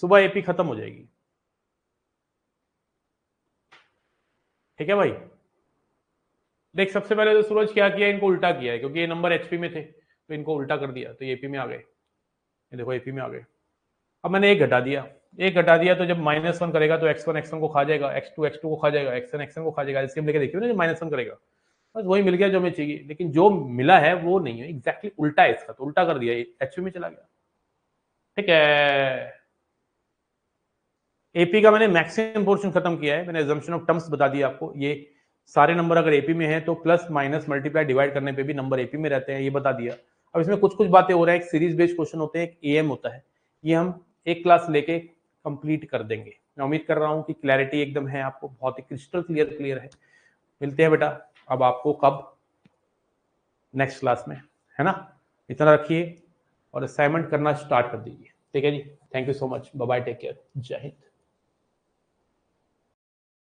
सुबह एपी खत्म हो जाएगी। ठीक है भाई। देख, सबसे पहले तो सूरज क्या किया, इनको उल्टा किया है, क्योंकि ये नंबर एचपी में थे तो इनको उल्टा कर दिया तो ये एपी में आ गए। ये देखो एपी में आ गए। अब मैंने एक घटा दिया, एक घटा दिया तो जब -1 करेगा तो x1 को खा जाएगा, x2 को खा जाएगा, xn को खा जाएगा। एलसीएम लेके देखिए ना, जब -1 करेगा बस वही मिल गया जो हमें चाहिए। लेकिन जो मिला है वो नहीं है, एग्जैक्टली उल्टा है इसका, तो उल्टा कर दिया, एचपी में चला गया। ठीक है। एपी का मैंने मैक्सिमम पोर्शन खत्म किया है, मैंने एजम्पशन ऑफ टर्म्स बता दिया आपको। ये सारे नंबर अगर एपी में है तो प्लस माइनस मल्टीप्लाई डिवाइड करने पे भी नंबर एपी में रहते हैं, ये बता दिया। अब इसमें कुछ कुछ बातें हो रहा है, एक सीरीज बेस्ड क्वेश्चन होते हैं, एक एएम होता है, ये हम एक क्लास लेके कंप्लीट कर देंगे। मैं उम्मीद कर रहा हूँ कि क्लैरिटी एकदम है आपको, बहुत ही क्रिस्टल क्लियर है। मिलते हैं बेटा अब आपको कब, नेक्स्ट क्लास में, है ना। इतना रखिए और असाइनमेंट करना स्टार्ट कर दीजिए, ठीक है जी। Thank you so much, bye bye, take care, Jai Hind.